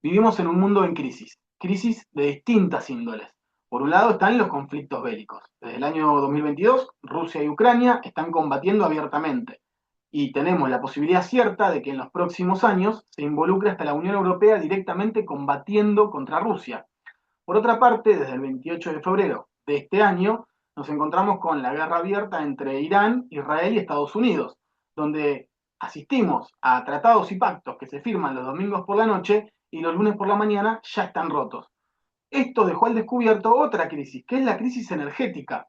Vivimos en un mundo en crisis de distintas índoles. Por un lado están los conflictos bélicos. Desde el año 2022, Rusia y Ucrania están combatiendo abiertamente y tenemos la posibilidad cierta de que en los próximos años se involucre hasta la Unión Europea directamente combatiendo contra Rusia. Por otra parte, desde el 28 de febrero de este año, nos encontramos con la guerra abierta entre Irán, Israel y Estados Unidos, donde asistimos a tratados y pactos que se firman los domingos por la noche y los lunes por la mañana ya están rotos. Esto dejó al descubierto otra crisis, que es la crisis energética.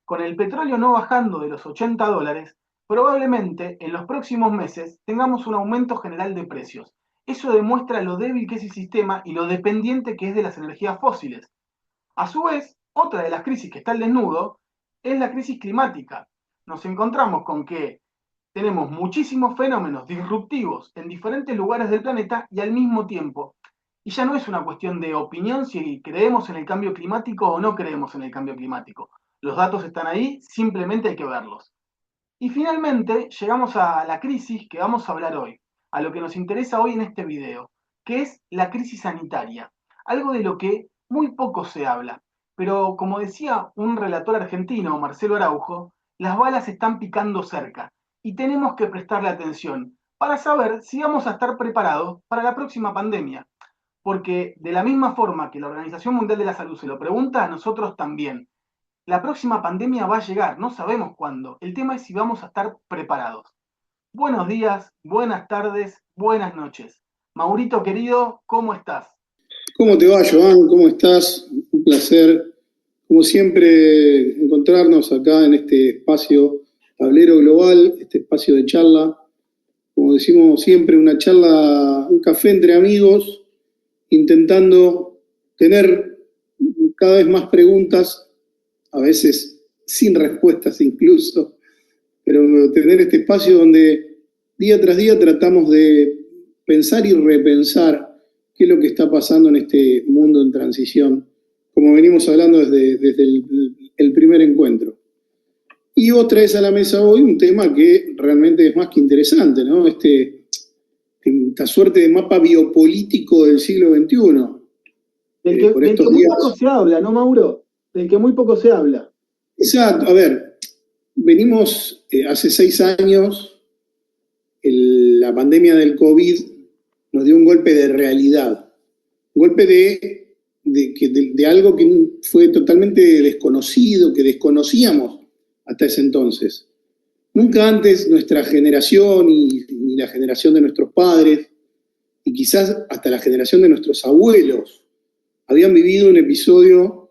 Con el petróleo no bajando de los $80, probablemente en los próximos meses tengamos un aumento general de precios. Eso demuestra lo débil que es el sistema y lo dependiente que es de las energías fósiles. A su vez, otra de las crisis que está al desnudo es la crisis climática. Nos encontramos con que tenemos muchísimos fenómenos disruptivos en diferentes lugares del planeta y al mismo tiempo. Y ya no es una cuestión de opinión si creemos en el cambio climático o no creemos en el cambio climático. Los datos están ahí, simplemente hay que verlos. Y finalmente llegamos a la crisis que vamos a hablar hoy, a lo que nos interesa hoy en este video, que es la crisis sanitaria, algo de lo que muy poco se habla. Pero como decía un relator argentino, Marcelo Araujo, las balas están picando cerca y tenemos que prestarle atención para saber si vamos a estar preparados para la próxima pandemia. Porque de la misma forma que la Organización Mundial de la Salud se lo pregunta, a nosotros también. La próxima pandemia va a llegar, no sabemos cuándo. El tema es si vamos a estar preparados. Buenos días, buenas tardes, buenas noches. Maurito querido, ¿cómo estás? ¿Cómo te va, Joan? ¿Cómo estás? Un placer, como siempre, encontrarnos acá en este espacio Tablero Global, este espacio de charla. Como decimos siempre, una charla, un café entre amigos, intentando tener cada vez más preguntas, a veces sin respuestas incluso, pero tener este espacio donde día tras día tratamos de pensar y repensar qué es lo que está pasando en este mundo en transición, como venimos hablando desde el primer encuentro. Y vos traes a la mesa hoy un tema que realmente es más que interesante, ¿no? Esta suerte de mapa biopolítico del siglo XXI. Del que muy poco se habla, ¿no, Mauro? Del que muy poco se habla. Exacto, a ver, venimos hace 6 años, la pandemia del COVID nos dio un golpe de realidad, un golpe de algo que fue totalmente desconocido, que desconocíamos hasta ese entonces. Nunca antes nuestra generación y la generación de nuestros padres, y quizás hasta la generación de nuestros abuelos, habían vivido un episodio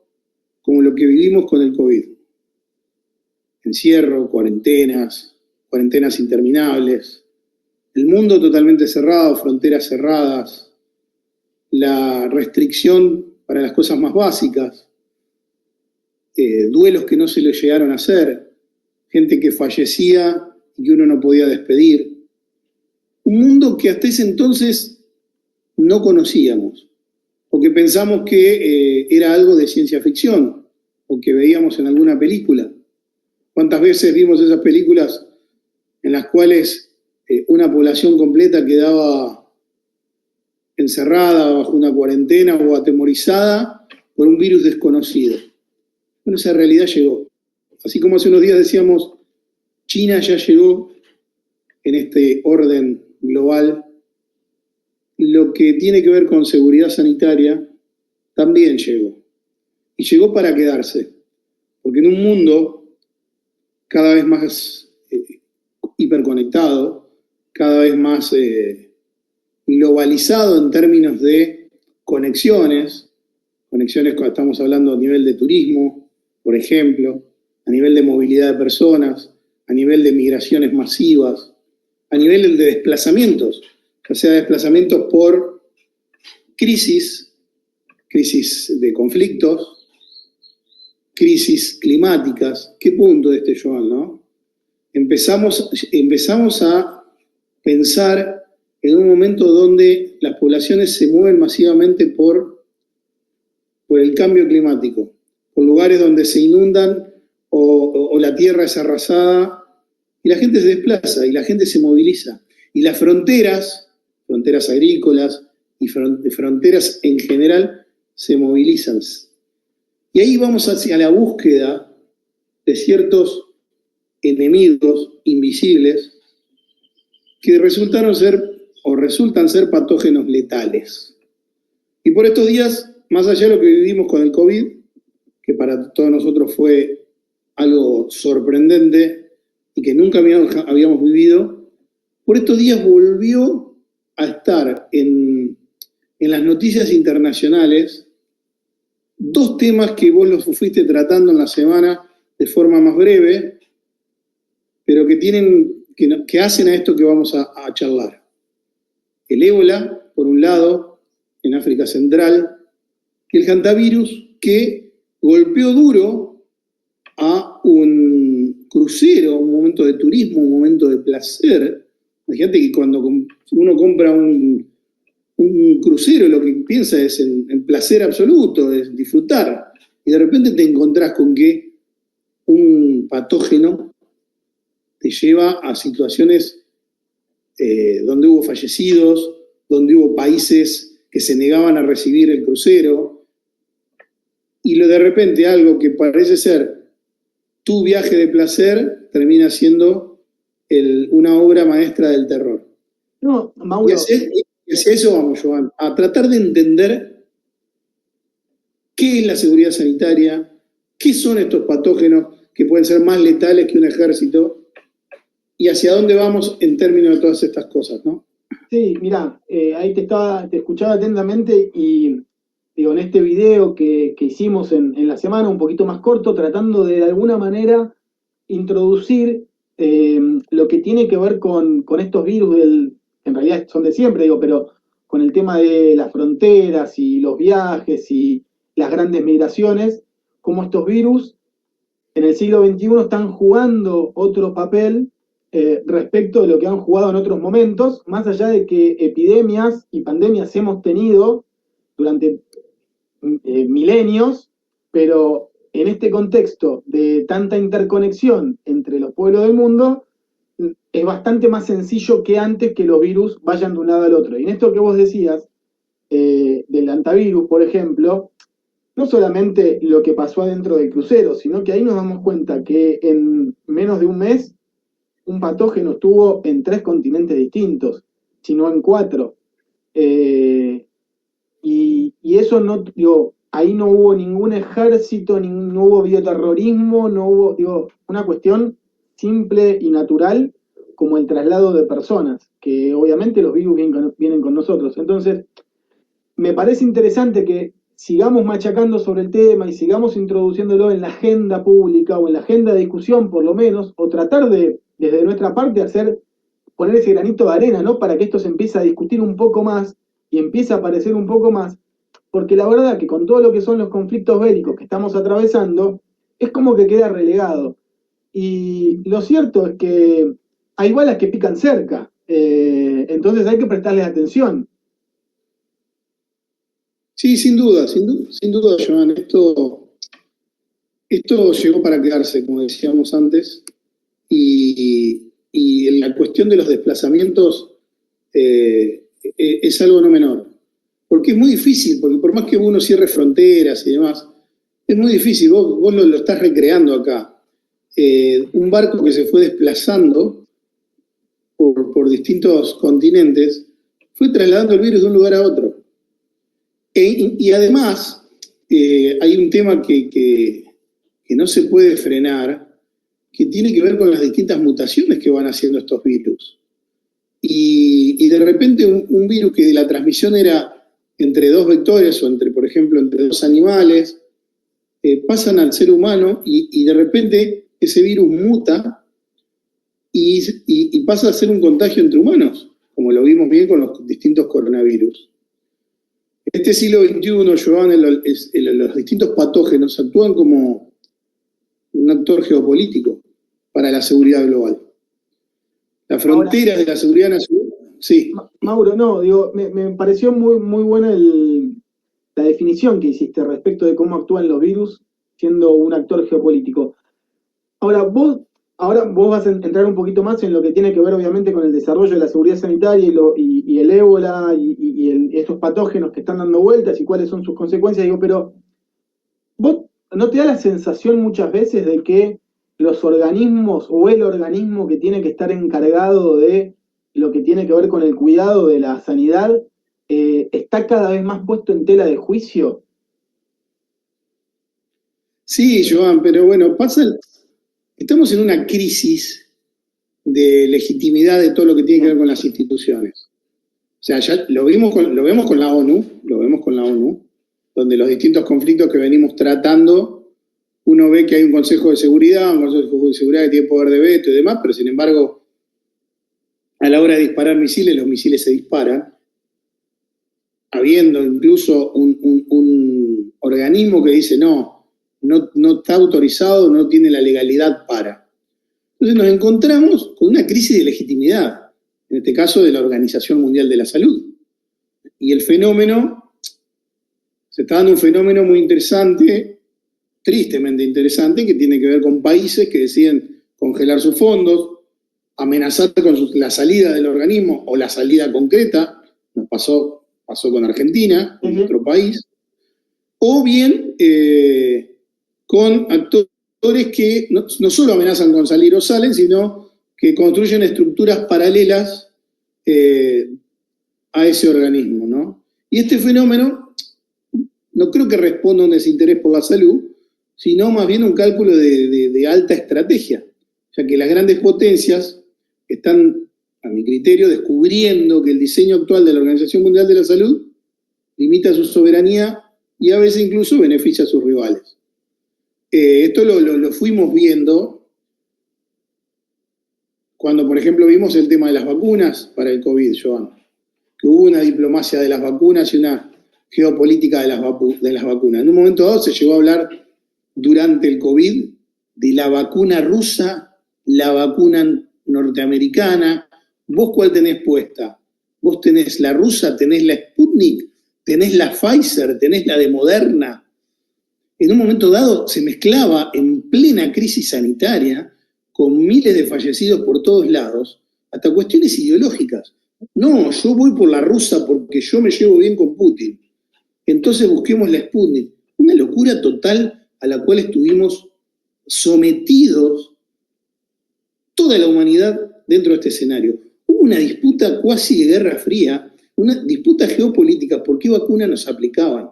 como lo que vivimos con el COVID. Encierro, cuarentenas interminables, el mundo totalmente cerrado, fronteras cerradas, la restricción para las cosas más básicas, duelos que no se le llegaron a hacer, gente que fallecía y que uno no podía despedir. Un mundo que hasta ese entonces no conocíamos, o que pensamos que era algo de ciencia ficción, o que veíamos en alguna película. ¿Cuántas veces vimos esas películas en las cuales una población completa quedaba encerrada bajo una cuarentena o atemorizada por un virus desconocido? Bueno, esa realidad llegó. Así como hace unos días decíamos, China ya llegó en este orden global. Lo que tiene que ver con seguridad sanitaria también llegó. Y llegó para quedarse. Porque en un mundo cada vez más hiperconectado, cada vez más globalizado en términos de conexiones cuando estamos hablando a nivel de turismo, por ejemplo, a nivel de movilidad de personas, a nivel de migraciones masivas, a nivel de desplazamientos, ya sea desplazamientos por crisis de conflictos, crisis climáticas. ¿Qué punto de este, Joan, no? Empezamos a pensar en un momento donde las poblaciones se mueven masivamente por el cambio climático, por lugares donde se inundan o la tierra es arrasada y la gente se desplaza y la gente se moviliza. Y las fronteras agrícolas, y fronteras en general se movilizan. Y ahí vamos hacia la búsqueda de ciertos enemigos invisibles que resultan ser patógenos letales. Y por estos días, más allá de lo que vivimos con el COVID, que para todos nosotros fue algo sorprendente y que nunca habíamos vivido, por estos días volvió a estar en las noticias internacionales dos temas que vos los fuiste tratando en la semana de forma más breve, pero que hacen a esto que vamos a charlar. El ébola, por un lado, en África Central, y el hantavirus, que golpeó duro a un crucero, un momento de turismo, un momento de placer. Imagínate que cuando uno compra un crucero, lo que piensa es en placer absoluto, es disfrutar. Y de repente te encontrás con que un patógeno te lleva a situaciones donde hubo fallecidos, donde hubo países que se negaban a recibir el crucero, y de repente algo que parece ser tu viaje de placer termina siendo una obra maestra del terror. No, Mauro. Y hacia eso vamos, Joan, a tratar de entender qué es la seguridad sanitaria, qué son estos patógenos que pueden ser más letales que un ejército, y hacia dónde vamos en términos de todas estas cosas, ¿no? Sí, mirá, ahí te escuchaba atentamente y digo, en este video que hicimos en la semana, un poquito más corto, tratando de alguna manera introducir lo que tiene que ver con estos virus, en realidad son de siempre, digo, pero con el tema de las fronteras y los viajes y las grandes migraciones, cómo estos virus en el siglo XXI están jugando otro papel respecto de lo que han jugado en otros momentos, más allá de que epidemias y pandemias hemos tenido durante milenios, pero en este contexto de tanta interconexión entre los pueblos del mundo, es bastante más sencillo que antes que los virus vayan de un lado al otro. Y en esto que vos decías, del antivirus, por ejemplo, no solamente lo que pasó adentro del crucero, sino que ahí nos damos cuenta que en menos de un mes un patógeno estuvo en 3 continentes distintos, sino en 4. Y eso no, digo, ahí no hubo ningún ejército, no hubo bioterrorismo, no hubo, digo, una cuestión simple y natural como el traslado de personas, que obviamente los virus vienen con nosotros. Entonces, me parece interesante que sigamos machacando sobre el tema y sigamos introduciéndolo en la agenda pública o en la agenda de discusión por lo menos, o tratar de, desde nuestra parte, poner ese granito de arena, ¿no? Para que esto se empiece a discutir un poco más y empiece a aparecer un poco más, porque la verdad que con todo lo que son los conflictos bélicos que estamos atravesando, es como que queda relegado. Y lo cierto es que hay balas que pican cerca, entonces hay que prestarles atención. Sí, sin duda, Joan. Esto llegó para quedarse, como decíamos antes, y la cuestión de los desplazamientos es algo no menor. Porque es muy difícil, porque por más que uno cierre fronteras y demás, es muy difícil, vos lo estás recreando acá. Un barco que se fue desplazando por distintos continentes, fue trasladando el virus de un lugar a otro. Y además, hay un tema que no se puede frenar, que tiene que ver con las distintas mutaciones que van haciendo estos virus. Y de repente un virus que la transmisión era entre 2 vectores o por ejemplo, entre 2 animales, pasan al ser humano y de repente ese virus muta y pasa a ser un contagio entre humanos, como lo vimos bien con los distintos coronavirus. En este siglo XXI, Joan, los distintos patógenos actúan como un actor geopolítico para la seguridad global. Las fronteras de la seguridad nacional. Sí. Mauro, no, digo, me pareció muy buena la definición que hiciste respecto de cómo actúan los virus siendo un actor geopolítico. Ahora, vos Ahora vos vas a entrar un poquito más en lo que tiene que ver obviamente con el desarrollo de la seguridad sanitaria y el ébola estos patógenos que están dando vueltas y cuáles son sus consecuencias. Digo, pero ¿vos no te da la sensación muchas veces de que los organismos o el organismo que tiene que estar encargado de lo que tiene que ver con el cuidado de la sanidad está cada vez más puesto en tela de juicio? Sí, Joan, pero bueno, estamos en una crisis de legitimidad de todo lo que tiene que ver con las instituciones. O sea, ya lo vemos con la ONU, donde los distintos conflictos que venimos tratando, uno ve que hay un Consejo de Seguridad, un Consejo de Seguridad que tiene poder de veto y demás, pero sin embargo, a la hora de disparar misiles, los misiles se disparan, habiendo incluso un organismo que dice no está autorizado, no tiene la legalidad para. Entonces nos encontramos con una crisis de legitimidad, en este caso de la Organización Mundial de la Salud. Y el fenómeno, se está dando un fenómeno muy interesante, tristemente interesante, que tiene que ver con países que deciden congelar sus fondos, amenazar con la salida del organismo o la salida concreta, nos pasó con Argentina, en nuestro país, o bien con actores que no solo amenazan con salir o salen, sino que construyen estructuras paralelas a ese organismo, ¿no? Y este fenómeno no creo que responda a un desinterés por la salud, sino más bien un cálculo de alta estrategia, ya que las grandes potencias están, a mi criterio, descubriendo que el diseño actual de la Organización Mundial de la Salud limita su soberanía y a veces incluso beneficia a sus rivales. Esto lo fuimos viendo cuando, por ejemplo, vimos el tema de las vacunas para el COVID, Joan, que hubo una diplomacia de las vacunas y una geopolítica de las vacunas. En un momento dado se llegó a hablar durante el COVID de la vacuna rusa, la vacuna norteamericana. ¿Vos cuál tenés puesta? Vos tenés la rusa, tenés la Sputnik, tenés la Pfizer, tenés la de Moderna. En un momento dado se mezclaba en plena crisis sanitaria, con miles de fallecidos por todos lados, hasta cuestiones ideológicas. No, yo voy por la rusa porque yo me llevo bien con Putin. Entonces busquemos la Sputnik. Una locura total a la cual estuvimos sometidos toda la humanidad dentro de este escenario. Hubo una disputa cuasi de guerra fría, una disputa geopolítica, por qué vacuna nos aplicaban.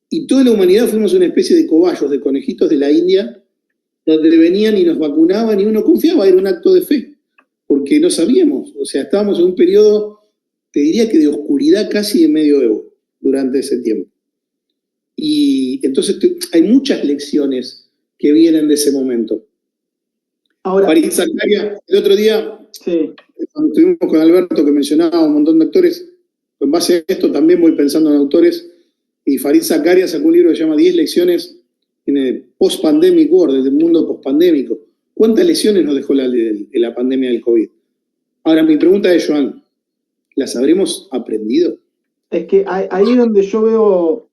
Y toda la humanidad fuimos una especie de cobayos, de conejitos de la India, donde venían y nos vacunaban y uno confiaba, era un acto de fe, porque no sabíamos, o sea, estábamos en un periodo, te diría que de oscuridad casi de medioevo durante ese tiempo. Y entonces hay muchas lecciones que vienen de ese momento. Ahora, Farid Zakaria, el otro día, sí, cuando estuvimos con Alberto, que mencionaba un montón de actores, en base a esto también voy pensando en autores, y Farid Zakaria sacó un libro que se llama 10 lecciones en el post-pandemic world, desde el mundo post-pandémico. ¿Cuántas lecciones nos dejó la pandemia del COVID? Ahora, mi pregunta es, Joan, ¿las habremos aprendido? Es que ahí es donde yo veo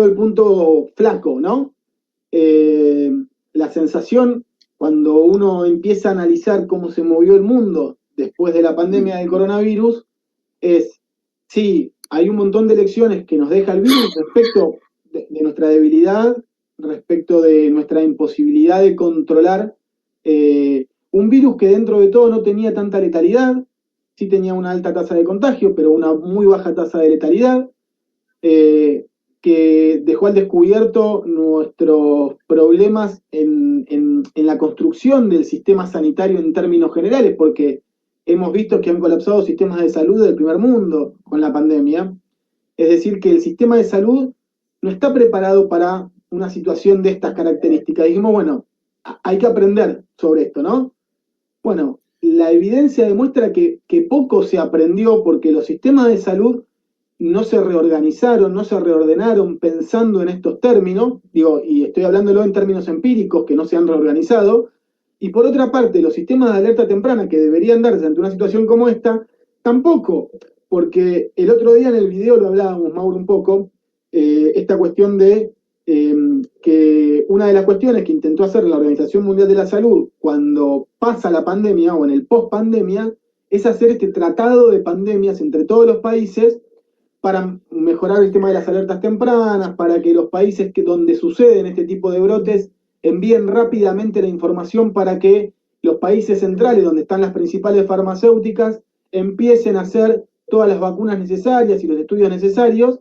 el punto flaco, ¿no? La sensación, cuando uno empieza a analizar cómo se movió el mundo después de la pandemia del coronavirus, es, sí, hay un montón de lecciones que nos deja el virus respecto de nuestra debilidad, respecto de nuestra imposibilidad de controlar un virus que dentro de todo no tenía tanta letalidad, sí tenía una alta tasa de contagio, pero una muy baja tasa de letalidad, que dejó al descubierto nuestros problemas en la construcción del sistema sanitario en términos generales, porque hemos visto que han colapsado sistemas de salud del primer mundo con la pandemia. Es decir, que el sistema de salud no está preparado para una situación de estas características. Dijimos, bueno, hay que aprender sobre esto, ¿no? Bueno, la evidencia demuestra que poco se aprendió porque los sistemas de salud no se reorganizaron, no se reordenaron pensando en estos términos, digo, y estoy hablándolo en términos empíricos que no se han reorganizado, y por otra parte, los sistemas de alerta temprana que deberían darse ante una situación como esta, tampoco, porque el otro día en el video lo hablábamos, Mauro, un poco, esta cuestión de que una de las cuestiones que intentó hacer la Organización Mundial de la Salud cuando pasa la pandemia o en el post-pandemia es hacer este tratado de pandemias entre todos los países para mejorar el tema de las alertas tempranas, para que los países donde suceden este tipo de brotes envíen rápidamente la información para que los países centrales, donde están las principales farmacéuticas, empiecen a hacer todas las vacunas necesarias y los estudios necesarios.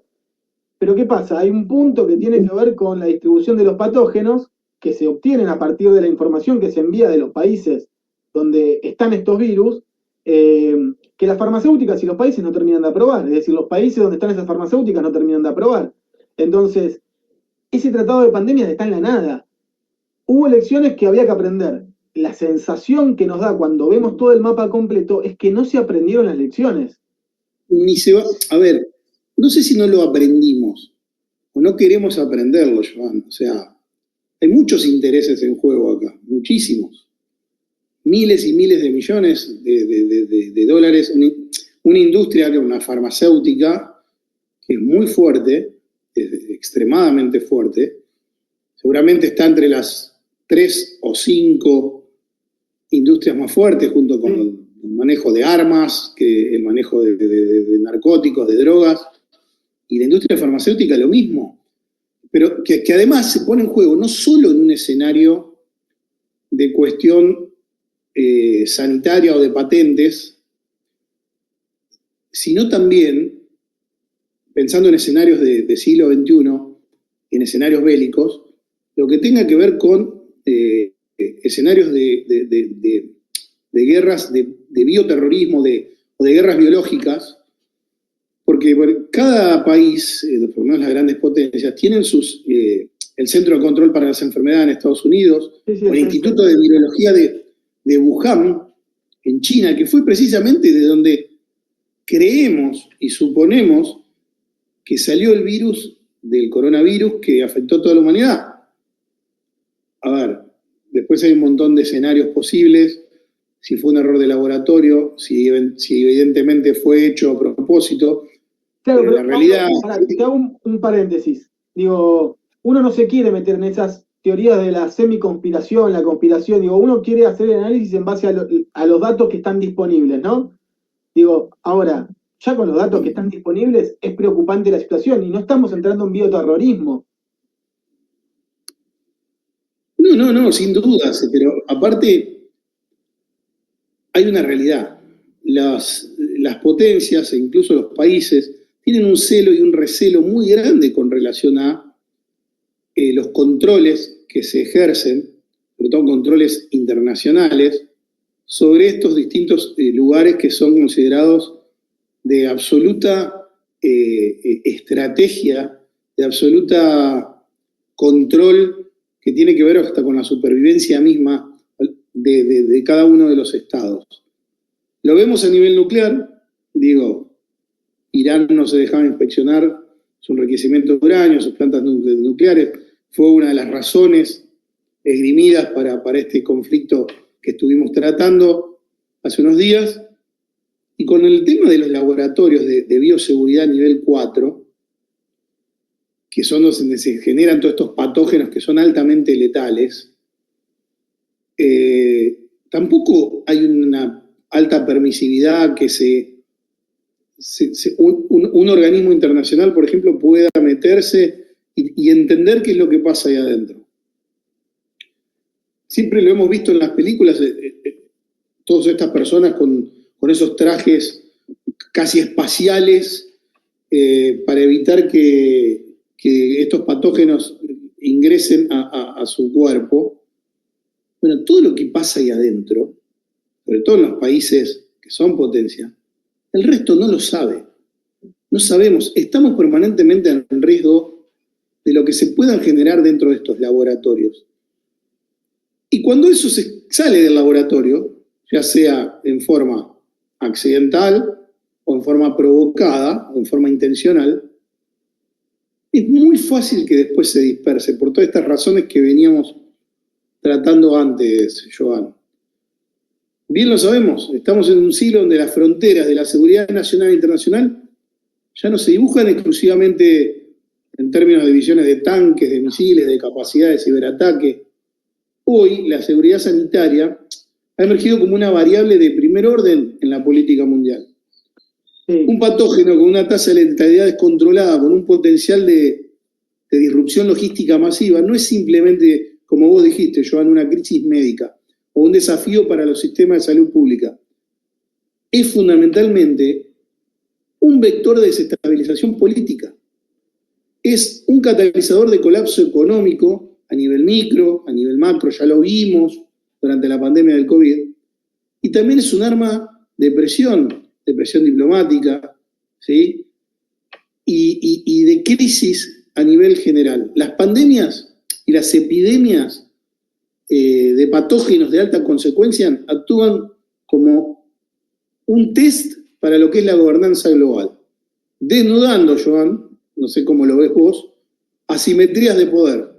Pero ¿qué pasa? Hay un punto que tiene que ver con la distribución de los patógenos que se obtienen a partir de la información que se envía de los países donde están estos virus, que las farmacéuticas y los países no terminan de aprobar. Es decir, los países donde están esas farmacéuticas no terminan de aprobar. Entonces, ese tratado de pandemias está en la nada. Hubo lecciones que había que aprender. La sensación que nos da cuando vemos todo el mapa completo es que no se aprendieron las lecciones. Ni se va. A ver, no sé si no lo aprendimos o no queremos aprenderlo, Joan. O sea, hay muchos intereses en juego acá, muchísimos. Miles y miles de millones de dólares. Una industria, una farmacéutica, que es muy fuerte, es extremadamente fuerte. Seguramente está entre las 3 o 5 industrias más fuertes, junto con el manejo de armas, el manejo de narcóticos, de drogas, y la industria farmacéutica lo mismo. Pero que además se pone en juego no solo en un escenario de cuestión sanitaria o de patentes, sino también, pensando en escenarios de siglo XXI, en escenarios bélicos, lo que tenga que ver con escenarios de guerras, de bioterrorismo, o de guerras biológicas, porque cada país, por lo menos las grandes potencias, tienen el Centro de Control para las Enfermedades en Estados Unidos, o el Instituto de Virología de Wuhan, en China, que fue precisamente de donde creemos y suponemos que salió el virus del coronavirus que afectó a toda la humanidad. A ver, después hay un montón de escenarios posibles, si fue un error de laboratorio, si evidentemente fue hecho a propósito. Claro, pero la realidad... Te hago un paréntesis. Digo, uno no se quiere meter en esas teorías de la semiconspiración, la conspiración. Digo, uno quiere hacer el análisis en base a los datos que están disponibles, ¿no? Digo, ahora, ya con los datos que están disponibles es preocupante la situación y no estamos entrando en bioterrorismo. No, sin dudas, pero aparte hay una realidad. Las potencias e incluso los países tienen un celo y un recelo muy grande con relación a los controles que se ejercen, sobre todo controles internacionales, sobre estos distintos lugares que son considerados de absoluta estrategia, de absoluta control, que tiene que ver hasta con la supervivencia misma de cada uno de los estados. Lo vemos a nivel nuclear, digo, Irán no se dejaba inspeccionar su enriquecimiento de uranio, sus plantas nucleares, fue una de las razones esgrimidas para este conflicto que estuvimos tratando hace unos días. Y con el tema de los laboratorios de bioseguridad nivel 4, que son donde se generan todos estos patógenos que son altamente letales, tampoco hay una alta permisividad que un organismo internacional, por ejemplo, pueda meterse y entender qué es lo que pasa ahí adentro. Siempre lo hemos visto en las películas, todas estas personas con esos trajes casi espaciales para evitar que estos patógenos ingresen a su cuerpo. Bueno, todo lo que pasa ahí adentro, sobre todo en los países que son potencia, el resto no lo sabe. No sabemos, estamos permanentemente en riesgo de lo que se puedan generar dentro de estos laboratorios. Y cuando eso sale del laboratorio, ya sea en forma accidental o en forma provocada o en forma intencional, es muy fácil que después se disperse por todas estas razones que veníamos tratando antes, Joan. Bien lo sabemos, estamos en un siglo donde las fronteras de la seguridad nacional e internacional ya no se dibujan exclusivamente en términos de divisiones de tanques, de misiles, de capacidad de ciberataque. Hoy la seguridad sanitaria ha emergido como una variable de primer orden en la política mundial. Sí. Un patógeno con una tasa de letalidad descontrolada, con un potencial de disrupción logística masiva, no es simplemente, como vos dijiste, Joan, una crisis médica o un desafío para los sistemas de salud pública. Es fundamentalmente un vector de desestabilización política. Es un catalizador de colapso económico a nivel micro, a nivel macro, ya lo vimos durante la pandemia del COVID, y también es un arma de presión diplomática, ¿sí? Y de crisis a nivel general. Las pandemias y las epidemias de patógenos de alta consecuencia actúan como un test para lo que es la gobernanza global, desnudando, Joan, no sé cómo lo ves vos, asimetrías de poder.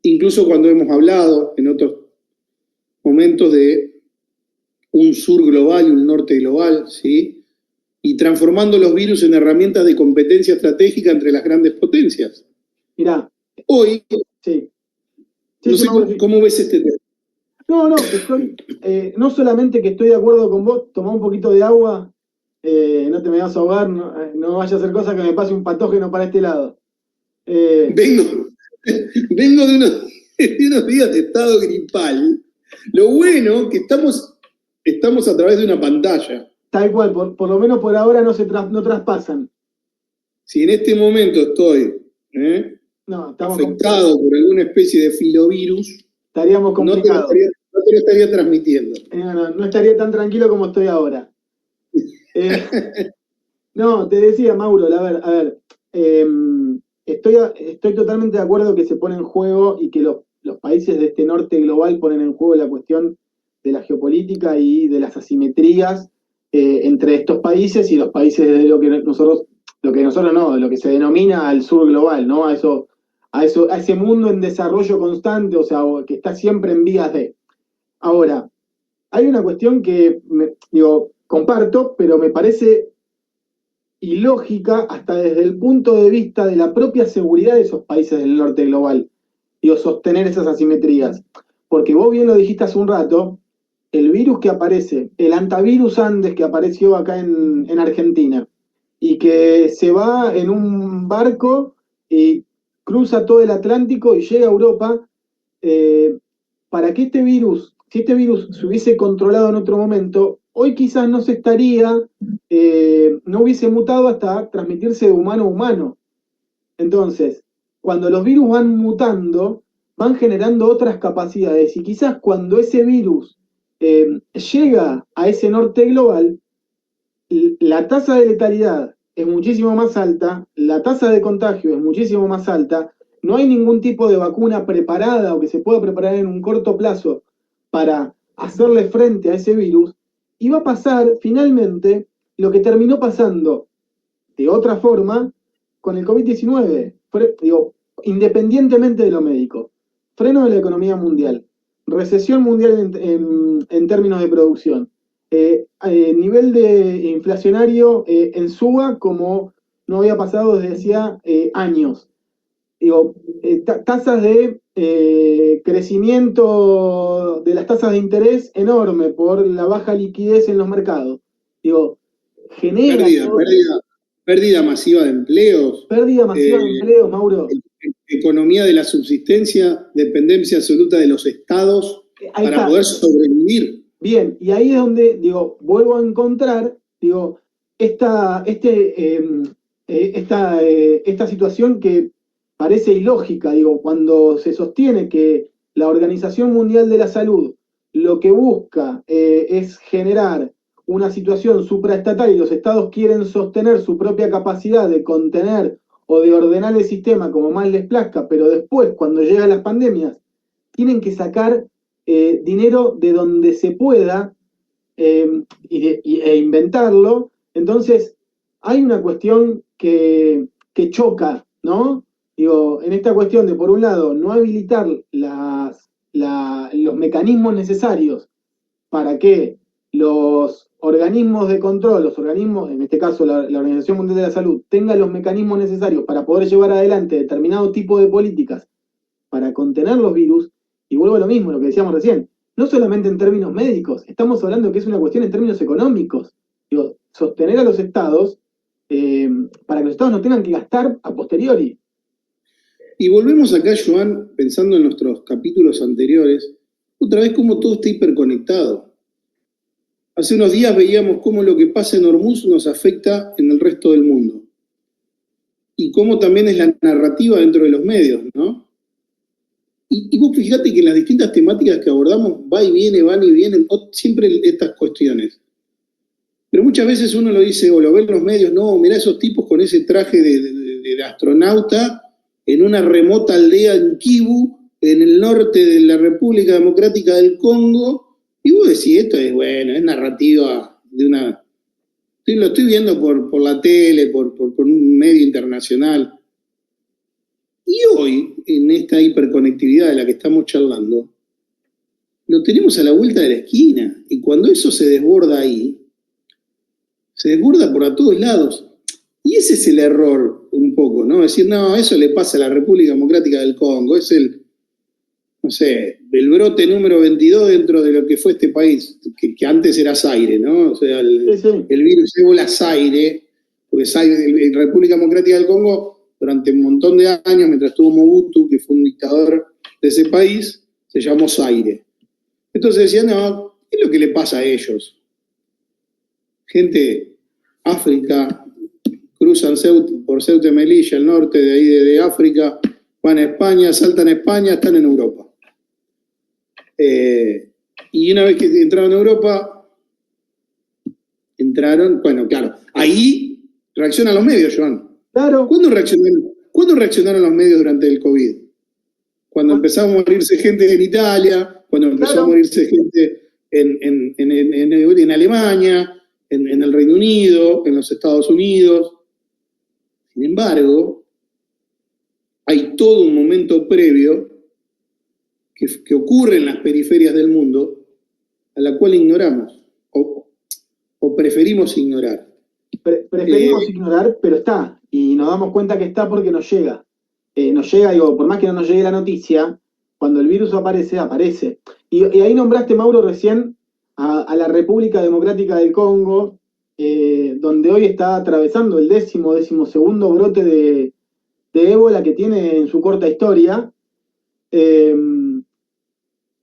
Incluso cuando hemos hablado en otros momentos de un sur global y un norte global, ¿sí? Y transformando los virus en herramientas de competencia estratégica entre las grandes potencias. Mirá. Hoy, sí. No sé cómo ves este tema. No, que estoy, no solamente que estoy de acuerdo con vos, tomá un poquito de agua, no te me vas a ahogar, no vaya a hacer cosas que me pase un patógeno para este lado. Vengo de unos días de estado gripal. Lo bueno que estamos a través de una pantalla. Tal cual, por lo menos por ahora no traspasan. Si en este momento estoy afectado por alguna especie de filovirus, estaríamos complicados. No te lo estaría transmitiendo. No estaría tan tranquilo como estoy ahora. No, te decía, Mauro, a ver, estoy totalmente de acuerdo que se pone en juego y que los países de este norte global ponen en juego la cuestión de la geopolítica y de las asimetrías entre estos países y los países de lo que se denomina al sur global, ¿no? A ese mundo en desarrollo constante, o sea, que está siempre en vías de. Ahora, hay una cuestión que, comparto, pero me parece ilógica hasta desde el punto de vista de la propia seguridad de esos países del norte global, sostener esas asimetrías. Porque vos bien lo dijiste hace un rato, el virus que aparece, el antivirus Andes que apareció acá en Argentina, y que se va en un barco y cruza todo el Atlántico y llega a Europa, para que si este virus se hubiese controlado en otro momento, hoy quizás no hubiese mutado hasta transmitirse de humano a humano. Entonces, cuando los virus van mutando, van generando otras capacidades, y quizás cuando ese virus llega a ese norte global, la tasa de letalidad es muchísimo más alta, la tasa de contagio es muchísimo más alta, no hay ningún tipo de vacuna preparada o que se pueda preparar en un corto plazo para hacerle frente a ese virus, y va a pasar finalmente lo que terminó pasando de otra forma con el COVID-19, independientemente de lo médico. Freno de la economía mundial, recesión mundial en términos de producción, nivel de inflacionario en suba como no había pasado desde hacía años. Tasas de crecimiento de las tasas de interés enorme por la baja liquidez en los mercados. Genera... Pérdida masiva de empleos. Pérdida masiva de empleos, Mauro. Economía de la subsistencia, dependencia absoluta de los estados para poder sobrevivir. Bien, y ahí es donde, vuelvo a encontrar, esta situación que parece ilógica, cuando se sostiene que la Organización Mundial de la Salud lo que busca es generar una situación supraestatal y los estados quieren sostener su propia capacidad de contener o de ordenar el sistema como más les plazca, pero después, cuando llegan las pandemias, tienen que sacar dinero de donde se pueda e inventarlo. Entonces, hay una cuestión que choca, ¿no? En esta cuestión de, por un lado, no habilitar los mecanismos necesarios para que los organismos de control, los organismos, en este caso la Organización Mundial de la Salud, tenga los mecanismos necesarios para poder llevar adelante determinado tipo de políticas para contener los virus, y vuelvo a lo mismo, lo que decíamos recién, no solamente en términos médicos, estamos hablando que es una cuestión en términos económicos. Digo, sostener a los estados para que los estados no tengan que gastar a posteriori. Y volvemos acá, Joan, pensando en nuestros capítulos anteriores, otra vez cómo todo está hiperconectado. Hace unos días veíamos cómo lo que pasa en Hormuz nos afecta en el resto del mundo. Y cómo también es la narrativa dentro de los medios, ¿no? Y vos fíjate que en las distintas temáticas que abordamos van y vienen siempre estas cuestiones. Pero muchas veces uno lo dice o lo ve en los medios, no, mirá esos tipos con ese traje de astronauta en una remota aldea en Kivu, en el norte de la República Democrática del Congo, y vos decís, esto es bueno, es narrativa de una... Lo estoy viendo por la tele, por un medio internacional. Y hoy, en esta hiperconectividad de la que estamos charlando, lo tenemos a la vuelta de la esquina. Y cuando eso se desborda ahí, se desborda por a todos lados. Y ese es el error, un poco, ¿no? Decir, no, eso le pasa a la República Democrática del Congo, es no sé, el brote número 22 dentro de lo que fue este país, que antes era Zaire, ¿no? O sea, el virus ébola Zaire, porque Zaire, la República Democrática del Congo, durante un montón de años, mientras estuvo Mobutu, que fue un dictador de ese país, se llamó Zaire. Entonces decían, no, ¿qué es lo que le pasa a ellos? Gente, África, cruzan por Ceuta y Melilla, el norte de ahí de África, van a España, saltan a España, están en Europa. Y una vez que entraron a Europa, bueno, claro, ahí reaccionan los medios, Joan. Claro. ¿Cuándo reaccionaron los medios durante el COVID? Cuando empezó a morirse gente en Italia, cuando empezó a morirse gente en Alemania, en el Reino Unido, en los Estados Unidos. Sin embargo, hay todo un momento previo que ocurre en las periferias del mundo, a la cual ignoramos, o preferimos ignorar. Preferimos ignorar, pero está, y nos damos cuenta que está porque nos llega. Digo, por más que no nos llegue la noticia, cuando el virus aparece, aparece. Y ahí nombraste, Mauro, recién a la República Democrática del Congo, donde hoy está atravesando el decimosegundo brote de ébola que tiene en su corta historia.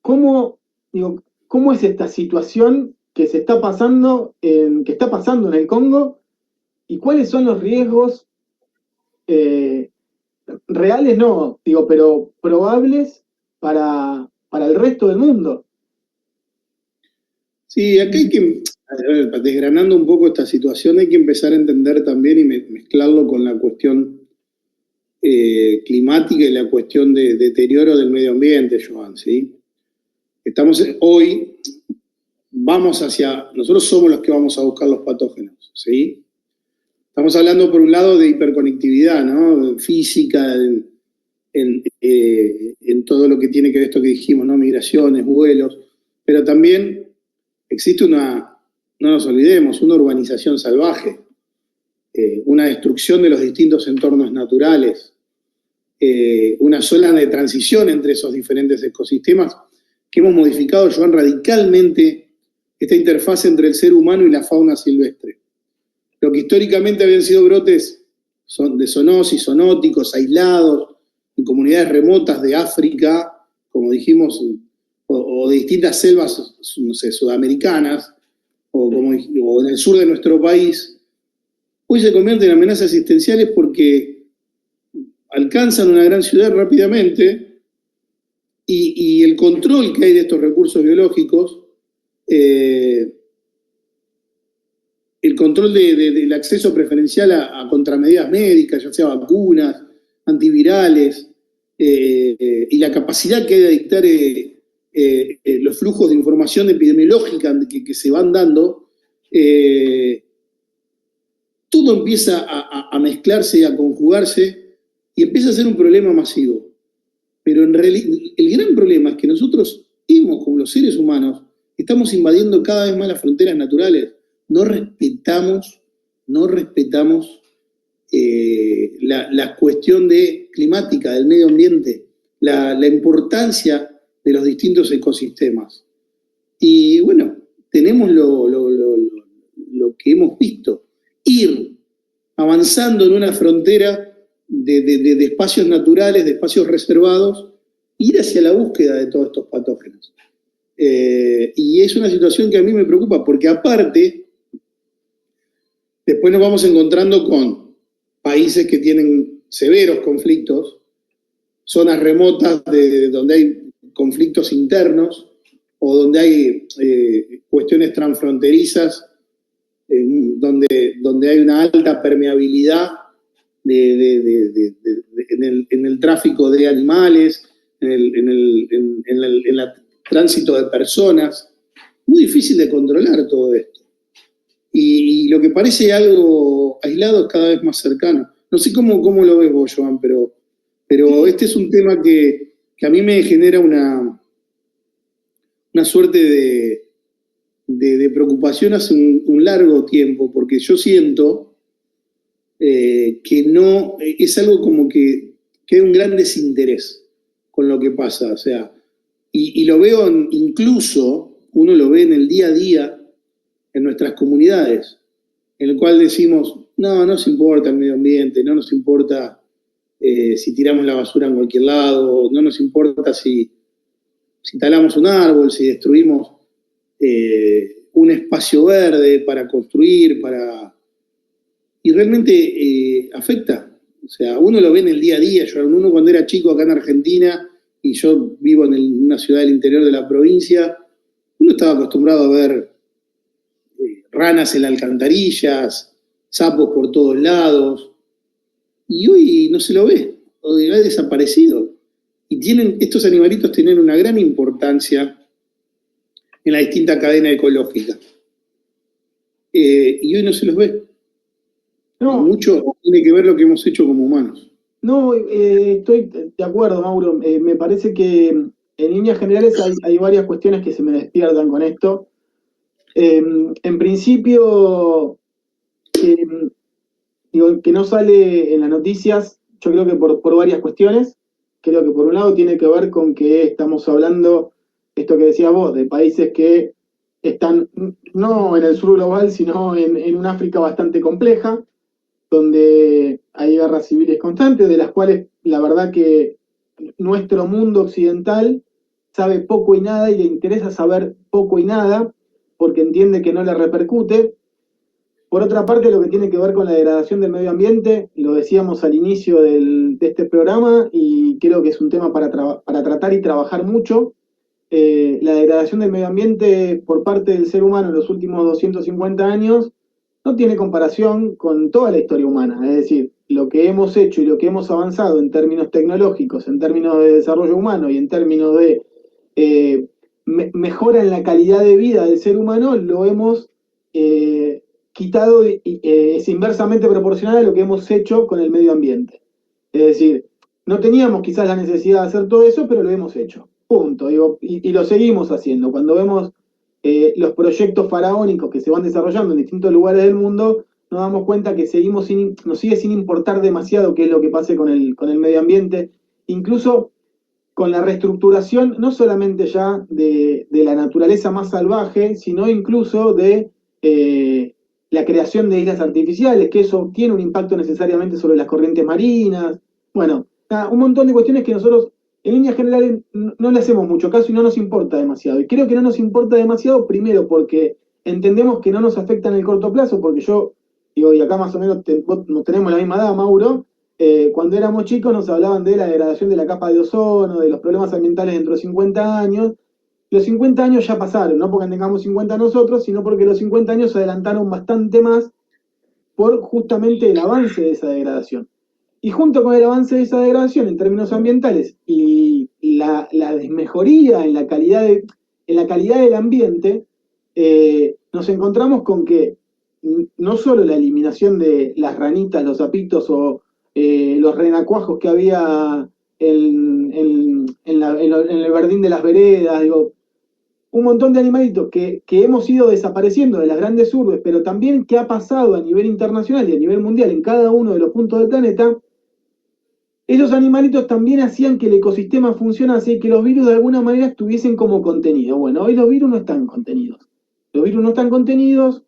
¿Cómo es esta situación que está pasando en el Congo? ¿Y cuáles son los riesgos reales? No, pero probables para el resto del mundo. Sí, acá hay que, desgranando un poco esta situación, hay que empezar a entender también y mezclarlo con la cuestión climática y la cuestión de deterioro del medio ambiente, Joan, ¿sí? Nosotros somos los que vamos a buscar los patógenos, ¿sí? Estamos hablando por un lado de hiperconectividad, ¿no? Física, en todo lo que tiene que ver esto que dijimos, ¿no? Migraciones, vuelos, pero también existe no nos olvidemos, una urbanización salvaje, una destrucción de los distintos entornos naturales, una zona de transición entre esos diferentes ecosistemas que hemos modificado, Joan, radicalmente esta interfaz entre el ser humano y la fauna silvestre. Lo que históricamente habían sido brotes de zoonosis, zoonóticos, aislados, en comunidades remotas de África, como dijimos, o de distintas selvas, no sé, sudamericanas, o en el sur de nuestro país, hoy se convierten en amenazas existenciales porque alcanzan una gran ciudad rápidamente y el control que hay de estos recursos biológicos, el control del acceso preferencial a contramedidas médicas, ya sea vacunas, antivirales, y la capacidad que hay de dictar los flujos de información epidemiológica que se van dando, todo empieza a mezclarse y a conjugarse y empieza a ser un problema masivo. Pero en realidad el gran problema es que nosotros como los seres humanos, estamos invadiendo cada vez más las fronteras naturales no respetamos, no respetamos la cuestión climática, del medio ambiente, la importancia de los distintos ecosistemas. Y bueno, tenemos lo que hemos visto, ir avanzando en una frontera de espacios naturales, de espacios reservados, ir hacia la búsqueda de todos estos patógenos. Y es una situación que a mí me preocupa, porque aparte, después nos vamos encontrando con países que tienen severos conflictos, zonas remotas donde hay conflictos internos, o donde hay cuestiones transfronterizas, donde hay una alta permeabilidad en el tráfico de animales, en el tránsito de personas. Muy difícil de controlar todo esto. Y lo que parece algo aislado es cada vez más cercano. No sé cómo lo ves vos, Joan, pero este es un tema que a mí me genera una suerte de preocupación hace un largo tiempo, porque yo siento que no, es algo como que hay un gran desinterés con lo que pasa, o sea, y lo veo incluso, uno lo ve en el día a día en nuestras comunidades, en el cual decimos, no nos importa el medio ambiente, no nos importa si tiramos la basura en cualquier lado, no nos importa si talamos un árbol, si destruimos un espacio verde para construir, y realmente afecta. O sea, uno lo ve en el día a día. Uno cuando era chico acá en Argentina, y yo vivo en una ciudad del interior de la provincia, uno estaba acostumbrado a ver ranas en las alcantarillas, sapos por todos lados, y hoy no se lo ve, hoy ha desaparecido. Y estos animalitos tienen una gran importancia en la distinta cadena ecológica. Y hoy no se los ve. No, mucho tiene que ver lo que hemos hecho como humanos. No, estoy de acuerdo, Mauro. Me parece que en líneas generales hay varias cuestiones que se me despiertan con esto. En principio, digo, que no sale en las noticias, yo creo que por varias cuestiones. Creo que por un lado tiene que ver con que estamos hablando, esto que decías vos, de países que están no en el sur global, sino en un África bastante compleja, donde hay guerras civiles constantes, de las cuales la verdad que nuestro mundo occidental sabe poco y nada y le interesa saber poco y nada, porque entiende que no le repercute. Por otra parte, lo que tiene que ver con la degradación del medio ambiente, lo decíamos al inicio de este programa y creo que es un tema para tratar y trabajar mucho. La degradación del medio ambiente por parte del ser humano en los últimos 250 años no tiene comparación con toda la historia humana. Es decir, lo que hemos hecho y lo que hemos avanzado en términos tecnológicos, en términos de desarrollo humano y en términos de mejora en la calidad de vida del ser humano, lo hemos quitado, es inversamente proporcional a lo que hemos hecho con el medio ambiente. Es decir, no teníamos quizás la necesidad de hacer todo eso, pero lo hemos hecho. Punto. Digo, y lo seguimos haciendo. Cuando vemos los proyectos faraónicos que se van desarrollando en distintos lugares del mundo, nos damos cuenta que nos sigue sin importar demasiado qué es lo que pase con el medio ambiente, incluso con la reestructuración no solamente ya de la naturaleza más salvaje, sino incluso de la creación de islas artificiales, que eso tiene un impacto necesariamente sobre las corrientes marinas. Bueno, un montón de cuestiones que nosotros en líneas generales no le hacemos mucho caso y no nos importa demasiado. Y creo que no nos importa demasiado, primero porque entendemos que no nos afecta en el corto plazo, porque yo, digo, y acá más o menos nos tenemos la misma edad, Mauro, cuando éramos chicos nos hablaban de la degradación de la capa de ozono, de los problemas ambientales dentro de 50 años. Los 50 años ya pasaron, no porque tengamos 50 nosotros, sino porque los 50 años se adelantaron bastante más por justamente el avance de esa degradación. Y junto con el avance de esa degradación en términos ambientales y la desmejoría en la calidad del ambiente, nos encontramos con que no solo la eliminación de las ranitas, los sapitos o los renacuajos que había en el verdín de las veredas, digo, un montón de animalitos que hemos ido desapareciendo de las grandes urbes, pero también que ha pasado a nivel internacional y a nivel mundial en cada uno de los puntos del planeta, esos animalitos también hacían que el ecosistema funcionase y que los virus de alguna manera estuviesen como contenidos. Bueno, hoy los virus no están contenidos. Los virus no están contenidos,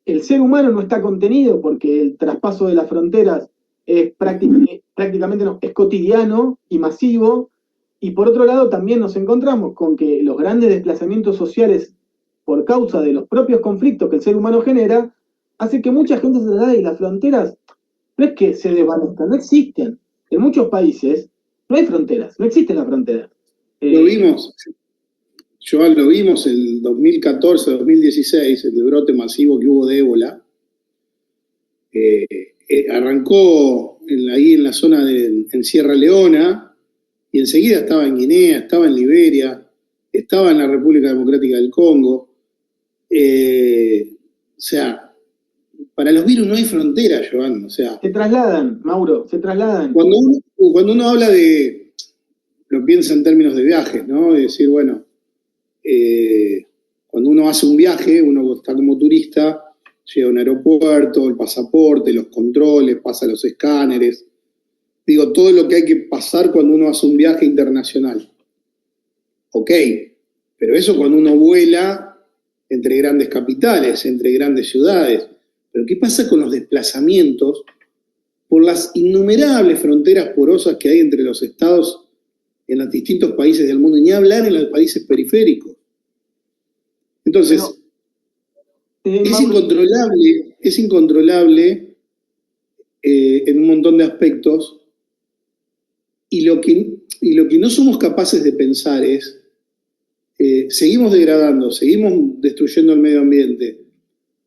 el ser humano no está contenido porque el traspaso de las fronteras es prácticamente no, es cotidiano y masivo. Y por otro lado también nos encontramos con que los grandes desplazamientos sociales por causa de los propios conflictos que el ser humano genera, hace que mucha gente se traslade y las fronteras no es que se desvanezcan, no existen. En muchos países no hay fronteras, no existen las fronteras. Lo vimos, Joan, lo vimos el 2014-2016, el brote masivo que hubo de ébola. Arrancó ahí en la zona en Sierra Leona y enseguida estaba en Guinea, estaba en Liberia, estaba en la República Democrática del Congo. O sea, para los virus no hay frontera, Joan. O sea, se trasladan, Mauro, se trasladan. Cuando uno habla lo piensa en términos de viajes, ¿no? Es decir, bueno, cuando uno hace un viaje, uno está como turista, llega a un aeropuerto, el pasaporte, los controles, pasa los escáneres. Digo, todo lo que hay que pasar cuando uno hace un viaje internacional. Ok, pero eso cuando uno vuela entre grandes capitales, entre grandes ciudades. Pero ¿qué pasa con los desplazamientos por las innumerables fronteras porosas que hay entre los estados en los distintos países del mundo? Y ni hablar en los países periféricos. Entonces, es incontrolable en un montón de aspectos, y lo que no somos capaces de pensar es, seguimos degradando, seguimos destruyendo el medio ambiente,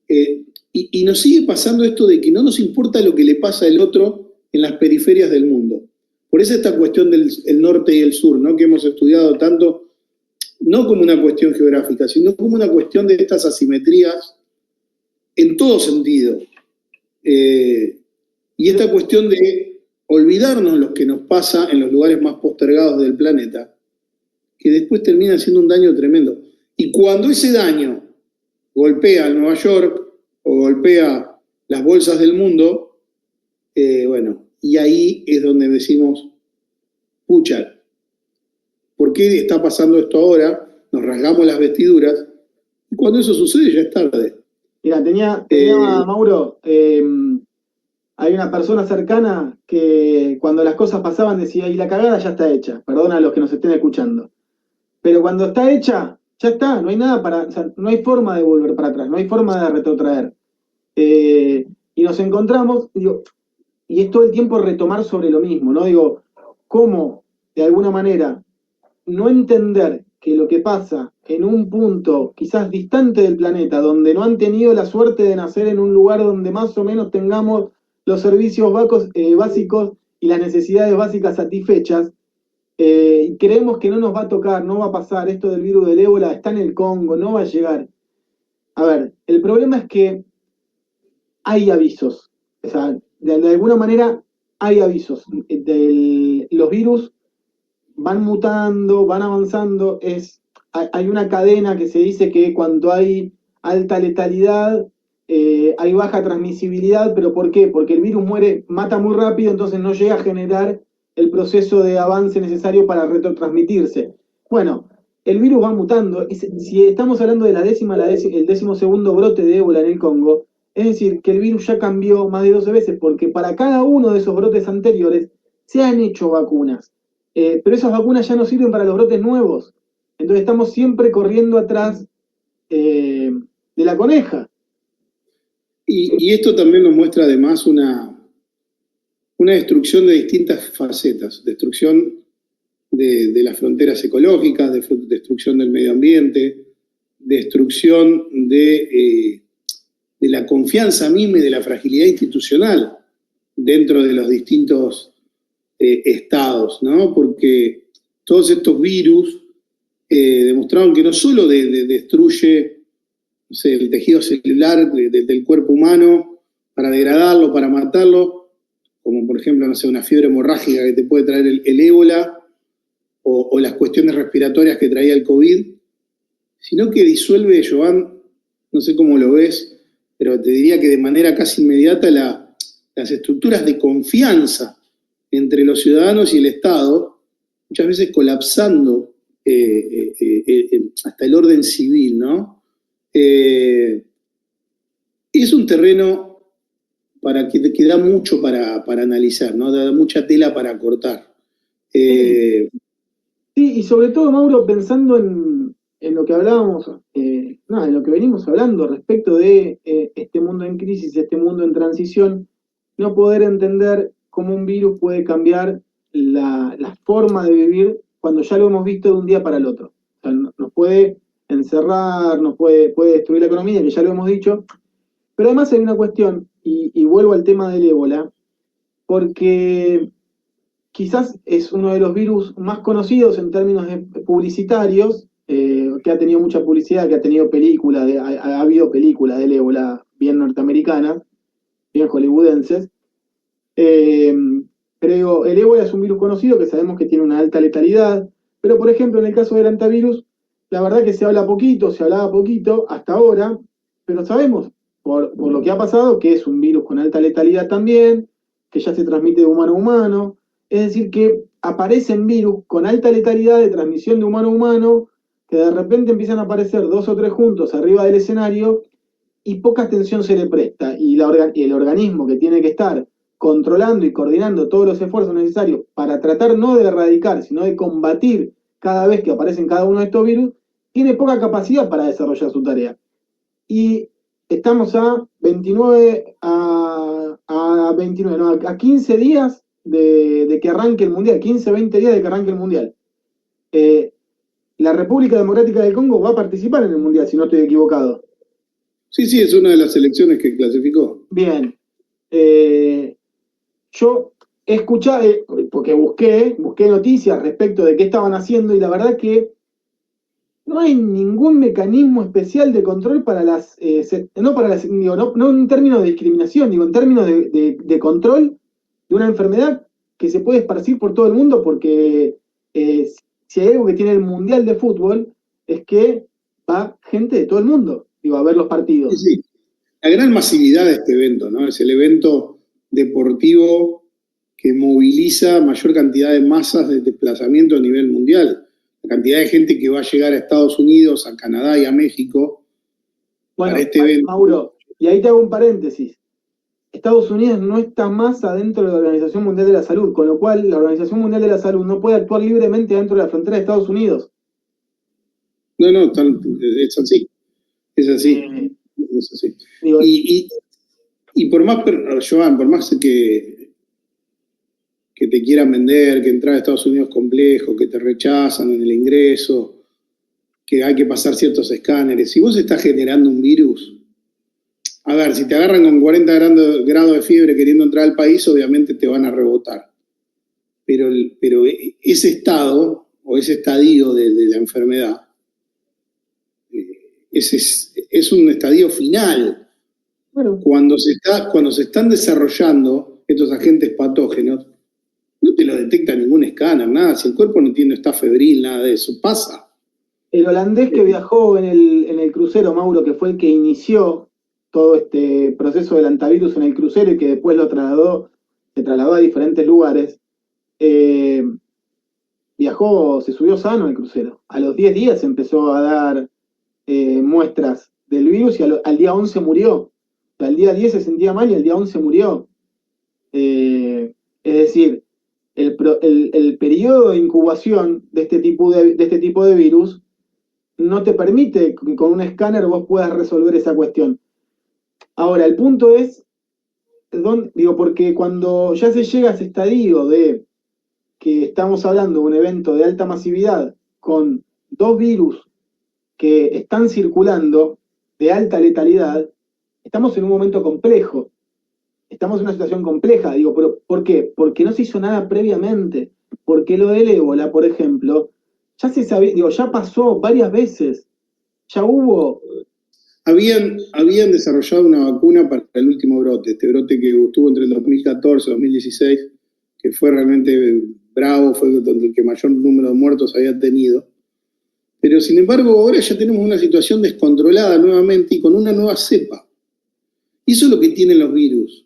y nos sigue pasando esto de que no nos importa lo que le pasa al otro en las periferias del mundo. Por eso esta cuestión del norte y el sur, ¿no? Que hemos estudiado tanto, no como una cuestión geográfica, sino como una cuestión de estas asimetrías en todo sentido. Y esta cuestión de olvidarnos lo que nos pasa en los lugares más postergados del planeta, que después termina siendo un daño tremendo. Y cuando ese daño golpea a Nueva York o golpea las bolsas del mundo, bueno, y ahí es donde decimos, pucha, ¿por qué está pasando esto ahora? Nos rasgamos las vestiduras, y cuando eso sucede ya es tarde. Mira, tenía Mauro, hay una persona cercana que cuando las cosas pasaban decía, y la cagada ya está hecha, perdona a los que nos estén escuchando. Pero cuando está hecha, ya está, no hay nada o sea, no hay forma de volver para atrás, no hay forma de retrotraer. Y nos encontramos, digo, y es todo el tiempo retomar sobre lo mismo, ¿no? Digo, cómo, de alguna manera, no entender que lo que pasa en un punto quizás distante del planeta, donde no han tenido la suerte de nacer en un lugar donde más o menos tengamos los servicios básicos y las necesidades básicas satisfechas, creemos que no nos va a tocar, no va a pasar, esto del virus del ébola está en el Congo, no va a llegar. A ver, el problema es que hay avisos, o sea, de alguna manera hay avisos. Los virus van mutando, van avanzando, hay una cadena que se dice que cuando hay alta letalidad, hay baja transmisibilidad, pero ¿por qué? Porque el virus mata muy rápido, entonces no llega a generar el proceso de avance necesario para retrotransmitirse. Bueno, el virus va mutando, y si estamos hablando de el 12º brote de ébola en el Congo, es decir, que el virus ya cambió más de 12 veces, porque para cada uno de esos brotes anteriores se han hecho vacunas. Pero esas vacunas ya no sirven para los brotes nuevos. Entonces estamos siempre corriendo atrás de la coneja. Y esto también nos muestra además una destrucción de distintas facetas, destrucción de las fronteras ecológicas, destrucción del medio ambiente, destrucción de la confianza misma y de la fragilidad institucional dentro de los distintos estados, ¿no? Porque todos estos virus demostraron que no solo destruye, no sé, el tejido celular del cuerpo humano para degradarlo, para matarlo, como por ejemplo, no sé, una fiebre hemorrágica que te puede traer el ébola o las cuestiones respiratorias que traía el COVID, sino que disuelve, Joan, no sé cómo lo ves, pero te diría que de manera casi inmediata las estructuras de confianza entre los ciudadanos y el Estado, muchas veces colapsando hasta el orden civil, ¿no? Es un terreno que da mucho para analizar, ¿no? Da mucha tela para cortar. Sí, y sobre todo, Mauro, pensando en lo que hablábamos, en lo que venimos hablando respecto de este mundo en crisis, este mundo en transición, no poder entender cómo un virus puede cambiar la forma de vivir cuando ya lo hemos visto de un día para el otro. O sea, nos puede encerrar, puede destruir la economía, que ya lo hemos dicho, pero además hay una cuestión, y vuelvo al tema del ébola, porque quizás es uno de los virus más conocidos en términos publicitarios, que ha tenido mucha publicidad, que ha tenido películas, ha habido películas del ébola bien norteamericanas, bien hollywoodenses. Eh, pero digo, el ébola es un virus conocido que sabemos que tiene una alta letalidad, pero por ejemplo en el caso del antivirus, la verdad que se habla poquito, se hablaba poquito hasta ahora, pero sabemos por lo que ha pasado que es un virus con alta letalidad también, que ya se transmite de humano a humano, es decir, que aparecen virus con alta letalidad de transmisión de humano a humano, que de repente empiezan a aparecer dos o tres juntos arriba del escenario y poca atención se le presta, y el organismo que tiene que estar controlando y coordinando todos los esfuerzos necesarios para tratar no de erradicar, sino de combatir cada vez que aparecen cada uno de estos virus, tiene poca capacidad para desarrollar su tarea. Y estamos a 29, a 29, no, a 15 días de que arranque el Mundial, 15, 20 días de que arranque el Mundial. La República Democrática del Congo va a participar en el Mundial, si no estoy equivocado. Sí, sí, es una de las selecciones que clasificó. Bien. Yo he escuchado, porque busqué noticias respecto de qué estaban haciendo y la verdad que no hay ningún mecanismo especial de control para no en términos de discriminación, digo, en términos de control de una enfermedad que se puede esparcir por todo el mundo porque si hay algo que tiene el Mundial de Fútbol es que va gente de todo el mundo, digo, a ver los partidos. Sí, sí. La gran masividad de este evento, ¿no? Es el evento deportivo que moviliza mayor cantidad de masas de desplazamiento a nivel mundial. La cantidad de gente que va a llegar a Estados Unidos, a Canadá y a México para este evento. Mauro, y ahí te hago un paréntesis. Estados Unidos no está más adentro de la Organización Mundial de la Salud, con lo cual la Organización Mundial de la Salud no puede actuar libremente dentro de la frontera de Estados Unidos. No, es así. Es así. Es así. Digo, y por más, Joan, por más que te quieran vender, que entrar a Estados Unidos es complejo, que te rechazan en el ingreso, que hay que pasar ciertos escáneres, si vos estás generando un virus, a ver, si te agarran con 40 grados de fiebre queriendo entrar al país, obviamente te van a rebotar. Pero ese estado, o ese estadio de la enfermedad, es un estadio final. bueno, Cuando se están desarrollando estos agentes patógenos, no te lo detecta ningún escáner, nada. Si el cuerpo no está febril, nada de eso, pasa. el holandés que viajó en el crucero, Mauro, que fue el que inició todo este proceso del antivirus en el crucero y que después se trasladó a diferentes lugares, se subió sano al crucero. A los 10 días empezó a dar muestras del virus y al día 11 murió. O sea, al día 10 se sentía mal y al día 11 murió. Es decir, el periodo de incubación de este tipo de virus no te permite que con un escáner vos puedas resolver esa cuestión. Ahora, el punto es, porque cuando ya se llega a ese estadio de que estamos hablando de un evento de alta masividad con dos virus que están circulando de alta letalidad, estamos en un momento complejo. Estamos en una situación compleja, pero ¿por qué? Porque no se hizo nada previamente. Porque lo del ébola, por ejemplo, ya se sabía, ya pasó varias veces. Ya hubo. Habían desarrollado una vacuna para el último brote, este brote que estuvo entre el 2014 y 2016, que fue realmente bravo, fue donde el que mayor número de muertos había tenido. Pero sin embargo, ahora ya tenemos una situación descontrolada nuevamente y con una nueva cepa. Y eso es lo que tienen los virus.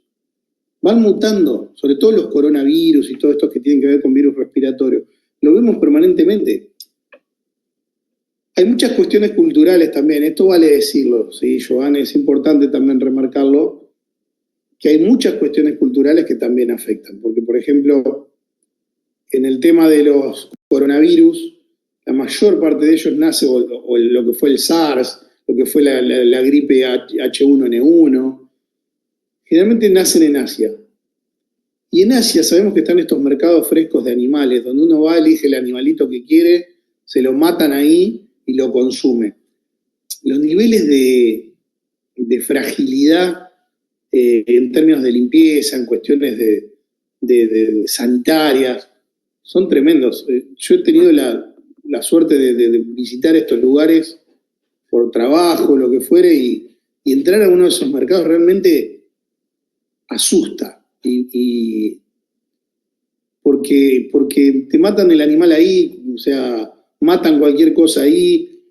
Van mutando, sobre todo los coronavirus y todo esto que tienen que ver con virus respiratorios. Lo vemos permanentemente. Hay muchas cuestiones culturales también, esto vale decirlo, ¿sí, Joan? Es importante también remarcarlo, que hay muchas cuestiones culturales que también afectan. Porque, por ejemplo, en el tema de los coronavirus, la mayor parte de ellos nace, o lo que fue el SARS, lo que fue la gripe H1N1, generalmente nacen en Asia. Y en Asia sabemos que están estos mercados frescos de animales, donde uno va, elige el animalito que quiere, se lo matan ahí y lo consume. Los niveles de fragilidad en términos de limpieza, en cuestiones de sanitarias, son tremendos. Yo he tenido la suerte de visitar estos lugares por trabajo, lo que fuere, y entrar a uno de esos mercados realmente asusta. Porque te matan el animal ahí, o sea, matan cualquier cosa ahí,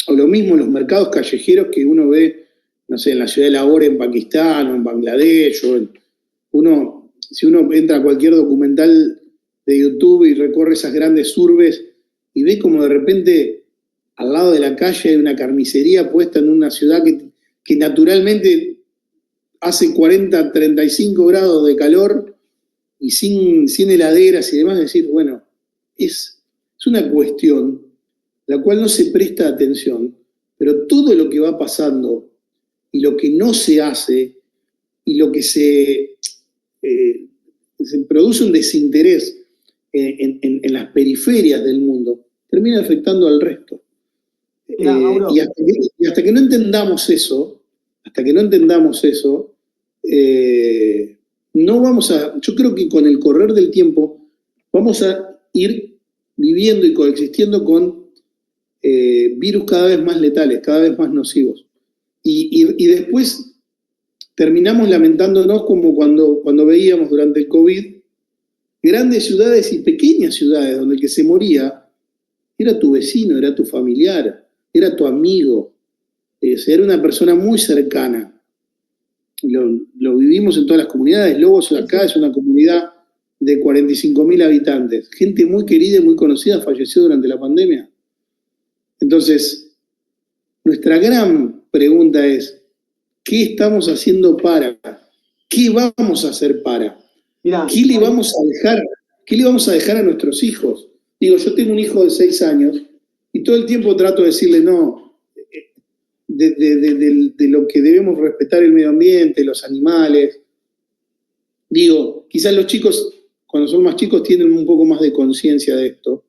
o lo mismo en los mercados callejeros que uno ve, no sé, en la ciudad de Lahore, en Pakistán, o en Bangladesh, si uno entra a cualquier documental de YouTube y recorre esas grandes urbes y ve como de repente al lado de la calle hay una carnicería puesta en una ciudad que naturalmente hace 40, 35 grados de calor y sin heladeras y demás, decir, bueno, es una cuestión la cual no se presta atención, pero todo lo que va pasando y lo que no se hace y lo que se produce un desinterés en las periferias del mundo, termina afectando al resto. Y hasta que no entendamos eso, no vamos yo creo que con el correr del tiempo vamos a ir viviendo y coexistiendo con virus cada vez más letales, cada vez más nocivos. Y después terminamos lamentándonos como cuando veíamos durante el COVID grandes ciudades y pequeñas ciudades donde el que se moría era tu vecino, era tu familiar, era tu amigo, era una persona muy cercana. Lo vivimos en todas las comunidades. Lobos acá es una comunidad de 45.000 habitantes. Gente muy querida y muy conocida falleció durante la pandemia. Entonces, nuestra gran pregunta es, ¿qué estamos haciendo para? ¿Qué vamos a hacer para? Mirá, ¿Qué le vamos a dejar a nuestros hijos? Digo, yo tengo un hijo de 6 años y todo el tiempo trato de decirle, no, de lo que debemos respetar el medio ambiente, los animales. Digo, quizás los chicos, cuando son más chicos, tienen un poco más de conciencia de esto.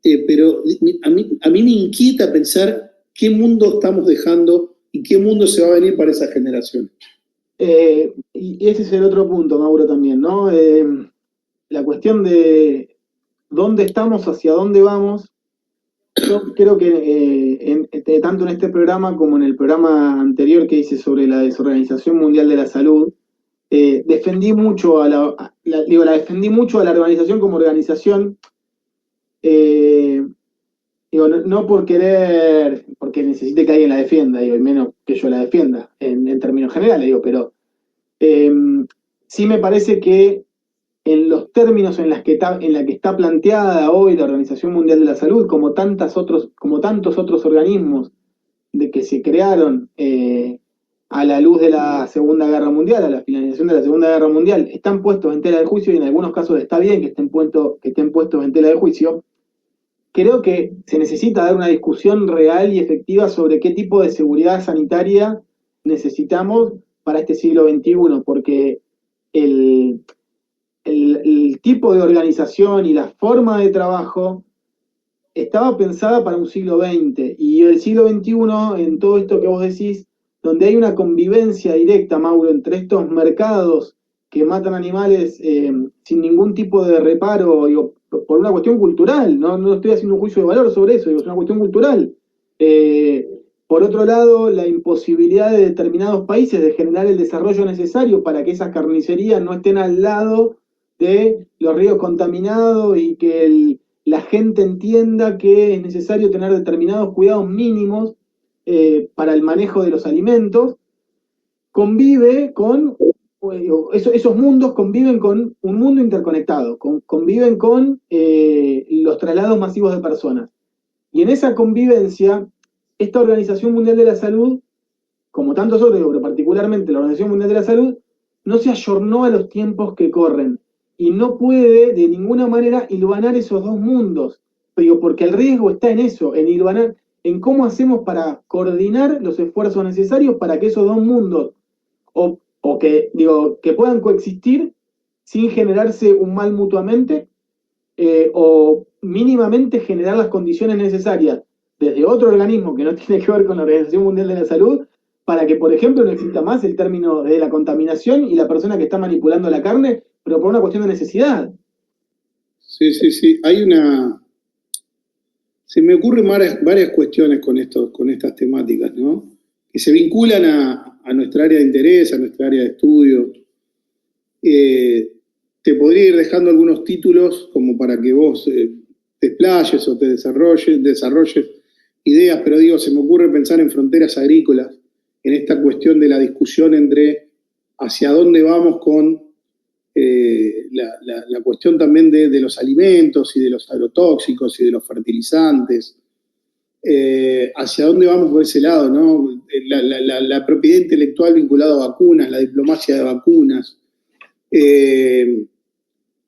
Pero a mí me inquieta pensar qué mundo estamos dejando y qué mundo se va a venir para esa generación. Y ese es el otro punto, Mauro, también, ¿no? La cuestión de dónde estamos, hacia dónde vamos. Yo creo que tanto en este programa como en el programa anterior que hice sobre la Desorganización Mundial de la Salud, defendí mucho la defendí mucho a la organización como organización, no por querer, porque necesite que alguien la defienda, y menos que yo la defienda, en términos generales, pero sí me parece que en los términos en la que está planteada hoy la Organización Mundial de la Salud, como tantos otros organismos de que se crearon a la luz de la Segunda Guerra Mundial, a la finalización de la Segunda Guerra Mundial, están puestos en tela de juicio, y en algunos casos está bien que estén puestos en tela de juicio. Creo que se necesita dar una discusión real y efectiva sobre qué tipo de seguridad sanitaria necesitamos para este siglo XXI, porque el tipo de organización y la forma de trabajo estaba pensada para un siglo XX, y el siglo XXI, en todo esto que vos decís, donde hay una convivencia directa, Mauro, entre estos mercados que matan animales sin ningún tipo de reparo, digo, por una cuestión cultural, no estoy haciendo un juicio de valor sobre eso, digo, es una cuestión cultural. Por otro lado, la imposibilidad de determinados países de generar el desarrollo necesario para que esas carnicerías no estén al lado de los ríos contaminados y que la gente entienda que es necesario tener determinados cuidados mínimos para el manejo de los alimentos, convive con, esos mundos conviven con un mundo interconectado, conviven con los traslados masivos de personas. Y en esa convivencia, esta Organización Mundial de la Salud, como tantos otros, pero particularmente la Organización Mundial de la Salud, no se ayornó a los tiempos que corren y no puede de ninguna manera hilvanar esos dos mundos. Digo, porque el riesgo está en eso, en hilvanar, en cómo hacemos para coordinar los esfuerzos necesarios para que esos dos mundos, o que, digo, que puedan coexistir sin generarse un mal mutuamente, o mínimamente generar las condiciones necesarias desde otro organismo que no tiene que ver con la Organización Mundial de la Salud, para que, por ejemplo, no exista más el término de la contaminación y la persona que está manipulando la carne, pero por una cuestión de necesidad. Sí, sí, sí. Se me ocurren varias cuestiones con estas temáticas, ¿no? Que se vinculan a nuestra área de interés, a nuestra área de estudio. Te podría ir dejando algunos títulos como para que vos te explayes o te desarrolles ideas, pero digo, se me ocurre pensar en fronteras agrícolas, en esta cuestión de la discusión entre hacia dónde vamos con la cuestión también de los alimentos y de los agrotóxicos y de los fertilizantes. Hacia dónde vamos por ese lado, ¿no? La propiedad intelectual vinculada a vacunas, la diplomacia de vacunas.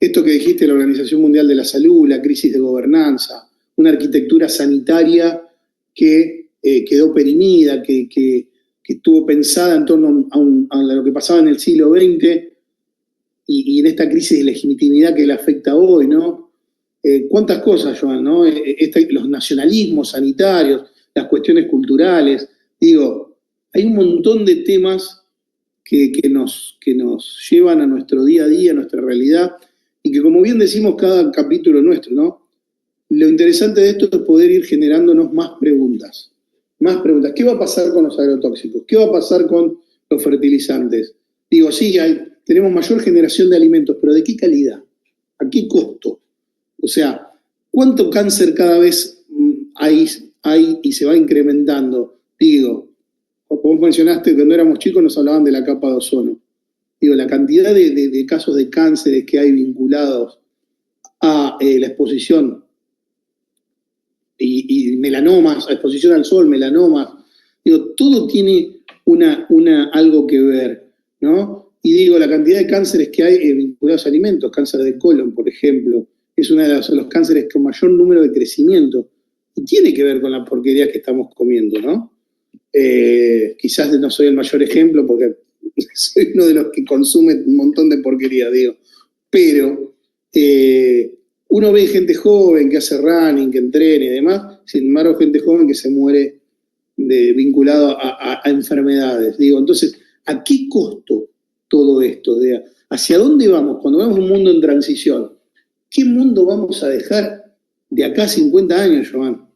Esto que dijiste, la Organización Mundial de la Salud, la crisis de gobernanza, una arquitectura sanitaria que quedó perimida, que estuvo pensada en torno a lo que pasaba en el siglo XX y en esta crisis de legitimidad que le afecta hoy, ¿no? ¿Cuántas cosas, Joan, ¿no? Los nacionalismos sanitarios, las cuestiones culturales, digo, hay un montón de temas que nos llevan a nuestro día a día, a nuestra realidad, y que, como bien decimos, cada capítulo nuestro, ¿no? Lo interesante de esto es poder ir generándonos más preguntas. Más preguntas. ¿Qué va a pasar con los agrotóxicos? ¿Qué va a pasar con los fertilizantes? Digo, sí, tenemos mayor generación de alimentos, pero ¿de qué calidad? ¿A qué costo? O sea, ¿cuánto cáncer cada vez hay y se va incrementando? Digo, vos mencionaste que cuando éramos chicos nos hablaban de la capa de ozono. Digo, la cantidad de casos de cánceres que hay vinculados a la exposición y melanomas, a exposición al sol, melanomas, digo, todo tiene algo que ver, ¿no? Y digo, la cantidad de cánceres que hay vinculados a alimentos, cáncer de colon, por ejemplo, es uno de los cánceres con mayor número de crecimiento, y tiene que ver con la porquería que estamos comiendo, ¿no? Quizás no soy el mayor ejemplo porque soy uno de los que consume un montón de porquería, digo, pero uno ve gente joven que hace running, que entrena y demás, sin embargo gente joven que se muere vinculado a enfermedades, digo, entonces, ¿a qué costo todo esto? ¿Hacia dónde vamos? Cuando vemos un mundo en transición, ¿qué mundo vamos a dejar de acá a 50 años, Joan?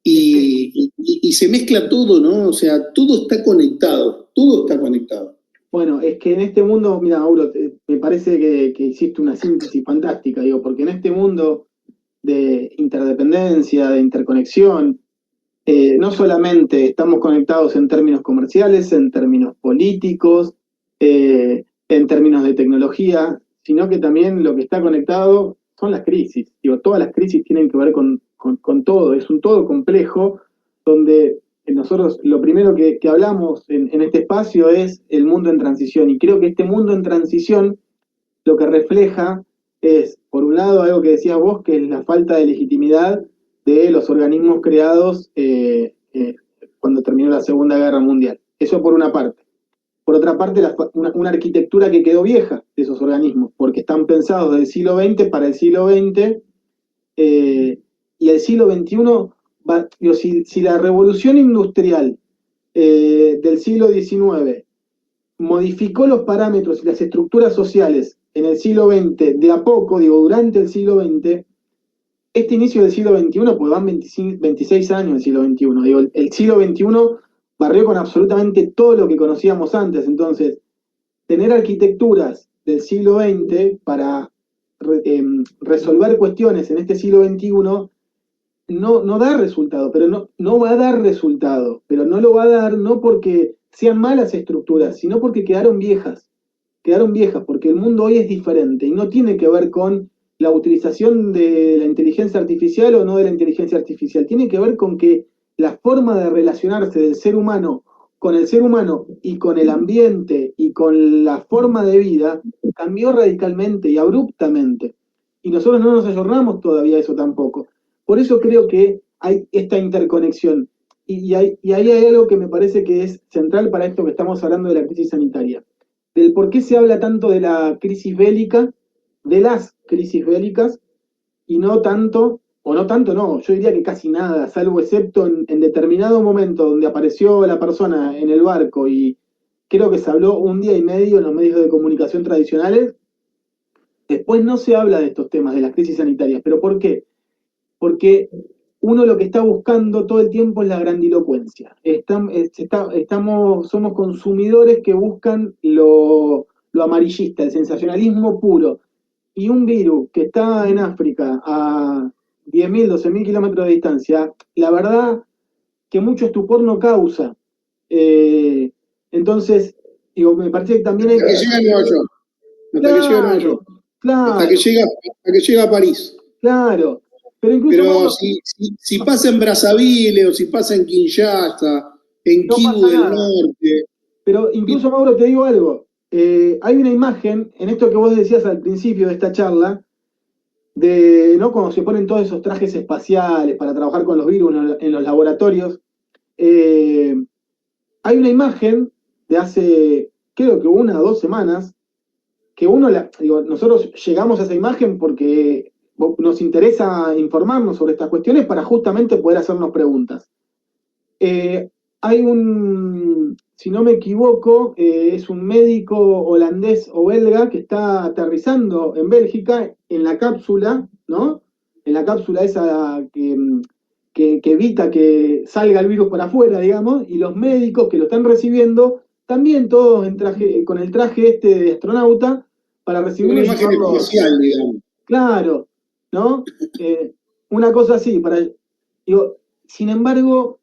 Y se mezcla todo, ¿no? O sea, todo está conectado, todo está conectado. Bueno, es que en este mundo, mira, Mauro, me parece que hiciste una síntesis fantástica, digo, porque en este mundo de interdependencia, de interconexión, no solamente estamos conectados en términos comerciales, en términos políticos, en términos de tecnología, sino que también lo que está conectado son las crisis. Digo, todas las crisis tienen que ver con todo, es un todo complejo donde nosotros lo primero que hablamos en este espacio es el mundo en transición, y creo que este mundo en transición lo que refleja es, por un lado, algo que decías vos, que es la falta de legitimidad de los organismos creados cuando terminó la Segunda Guerra Mundial. Eso por una parte. Por otra parte, una arquitectura que quedó vieja de esos organismos, porque están pensados del siglo XX para el siglo XX, y el siglo XXI, digo, si la revolución industrial del siglo XIX modificó los parámetros y las estructuras sociales en el siglo XX de a poco, digo, durante el siglo XX, este inicio del siglo XXI, pues van 26 años del siglo XXI, digo, el siglo XXI barrió con absolutamente todo lo que conocíamos antes, entonces, tener arquitecturas del siglo XX para resolver cuestiones en este siglo XXI no da resultado, pero no va a dar resultado, pero no lo va a dar no porque sean malas estructuras, sino porque quedaron viejas, porque el mundo hoy es diferente y no tiene que ver con la utilización de la inteligencia artificial o no de la inteligencia artificial, tiene que ver con que la forma de relacionarse del ser humano con el ser humano y con el ambiente y con la forma de vida cambió radicalmente y abruptamente. Y nosotros no nos ayornamos todavía a eso tampoco. Por eso creo que hay esta interconexión. Y ahí hay algo que me parece que es central para esto que estamos hablando de la crisis sanitaria. Del por qué se habla tanto de la crisis bélica, de las crisis bélicas, y no tanto, o no tanto, no, yo diría que casi nada, salvo excepto en determinado momento donde apareció la persona en el barco y creo que se habló un día y medio en los medios de comunicación tradicionales, después no se habla de estos temas, de las crisis sanitarias. ¿Pero por qué? Porque uno lo que está buscando todo el tiempo es la grandilocuencia. Somos consumidores que buscan lo amarillista, el sensacionalismo puro. Y un virus que está en África a 10.000, 12.000 kilómetros de distancia, la verdad que mucho estupor no causa. Eh, entonces, digo, me parece que también hay Hasta que llega a Nueva York. Hasta que llega a Nueva York. Claro, Hasta claro, que llega a París. claro. Pero incluso, Pero Mauro, si pasa en Brazzaville o si pasa en Kinshasa, en no Kivu pasa del nada. Norte. Pero incluso, Mauro, te digo algo. Hay una imagen, en esto que vos decías al principio de esta charla, de, ¿no? Cuando se ponen todos esos trajes espaciales para trabajar con los virus en los laboratorios. eh, Hay una imagen de hace, creo que 1 o 2 semanas, que digo, nosotros llegamos a esa imagen porque nos interesa informarnos sobre estas cuestiones para justamente poder hacernos preguntas. Hay si no me equivoco, es un médico holandés o belga que está aterrizando en Bélgica en la cápsula, ¿no? En la cápsula esa que evita que salga el virus para afuera, digamos, y los médicos que lo están recibiendo, también todos con el traje este de astronauta, para Es una recibirlo y imagen llevarlo, especial, digamos. claro, ¿no? Una cosa así, digo, sin embargo,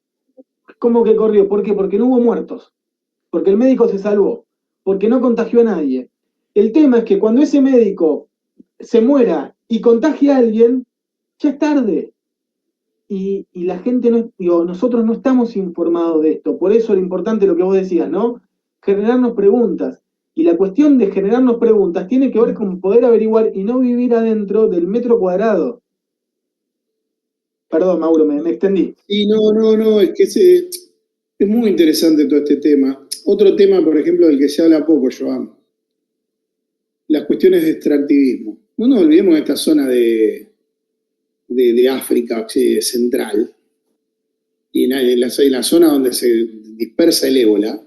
¿cómo que corrió? ¿Por qué? Porque no hubo muertos, porque el médico se salvó, porque no contagió a nadie. El tema es que cuando ese médico se muera y contagie a alguien, ya es tarde. Y la gente no, digo, nosotros no estamos informados de esto. Por eso lo importante lo que vos decías, ¿no? Generarnos preguntas. Y la cuestión de generarnos preguntas tiene que ver con poder averiguar y no vivir adentro del metro cuadrado. Perdón, Mauro, me extendí. Y no, es que es muy interesante todo este tema. Otro tema, por ejemplo, del que se habla poco, Joan, las cuestiones de extractivismo. No nos olvidemos de esta zona de África central y en la zona donde se dispersa el ébola,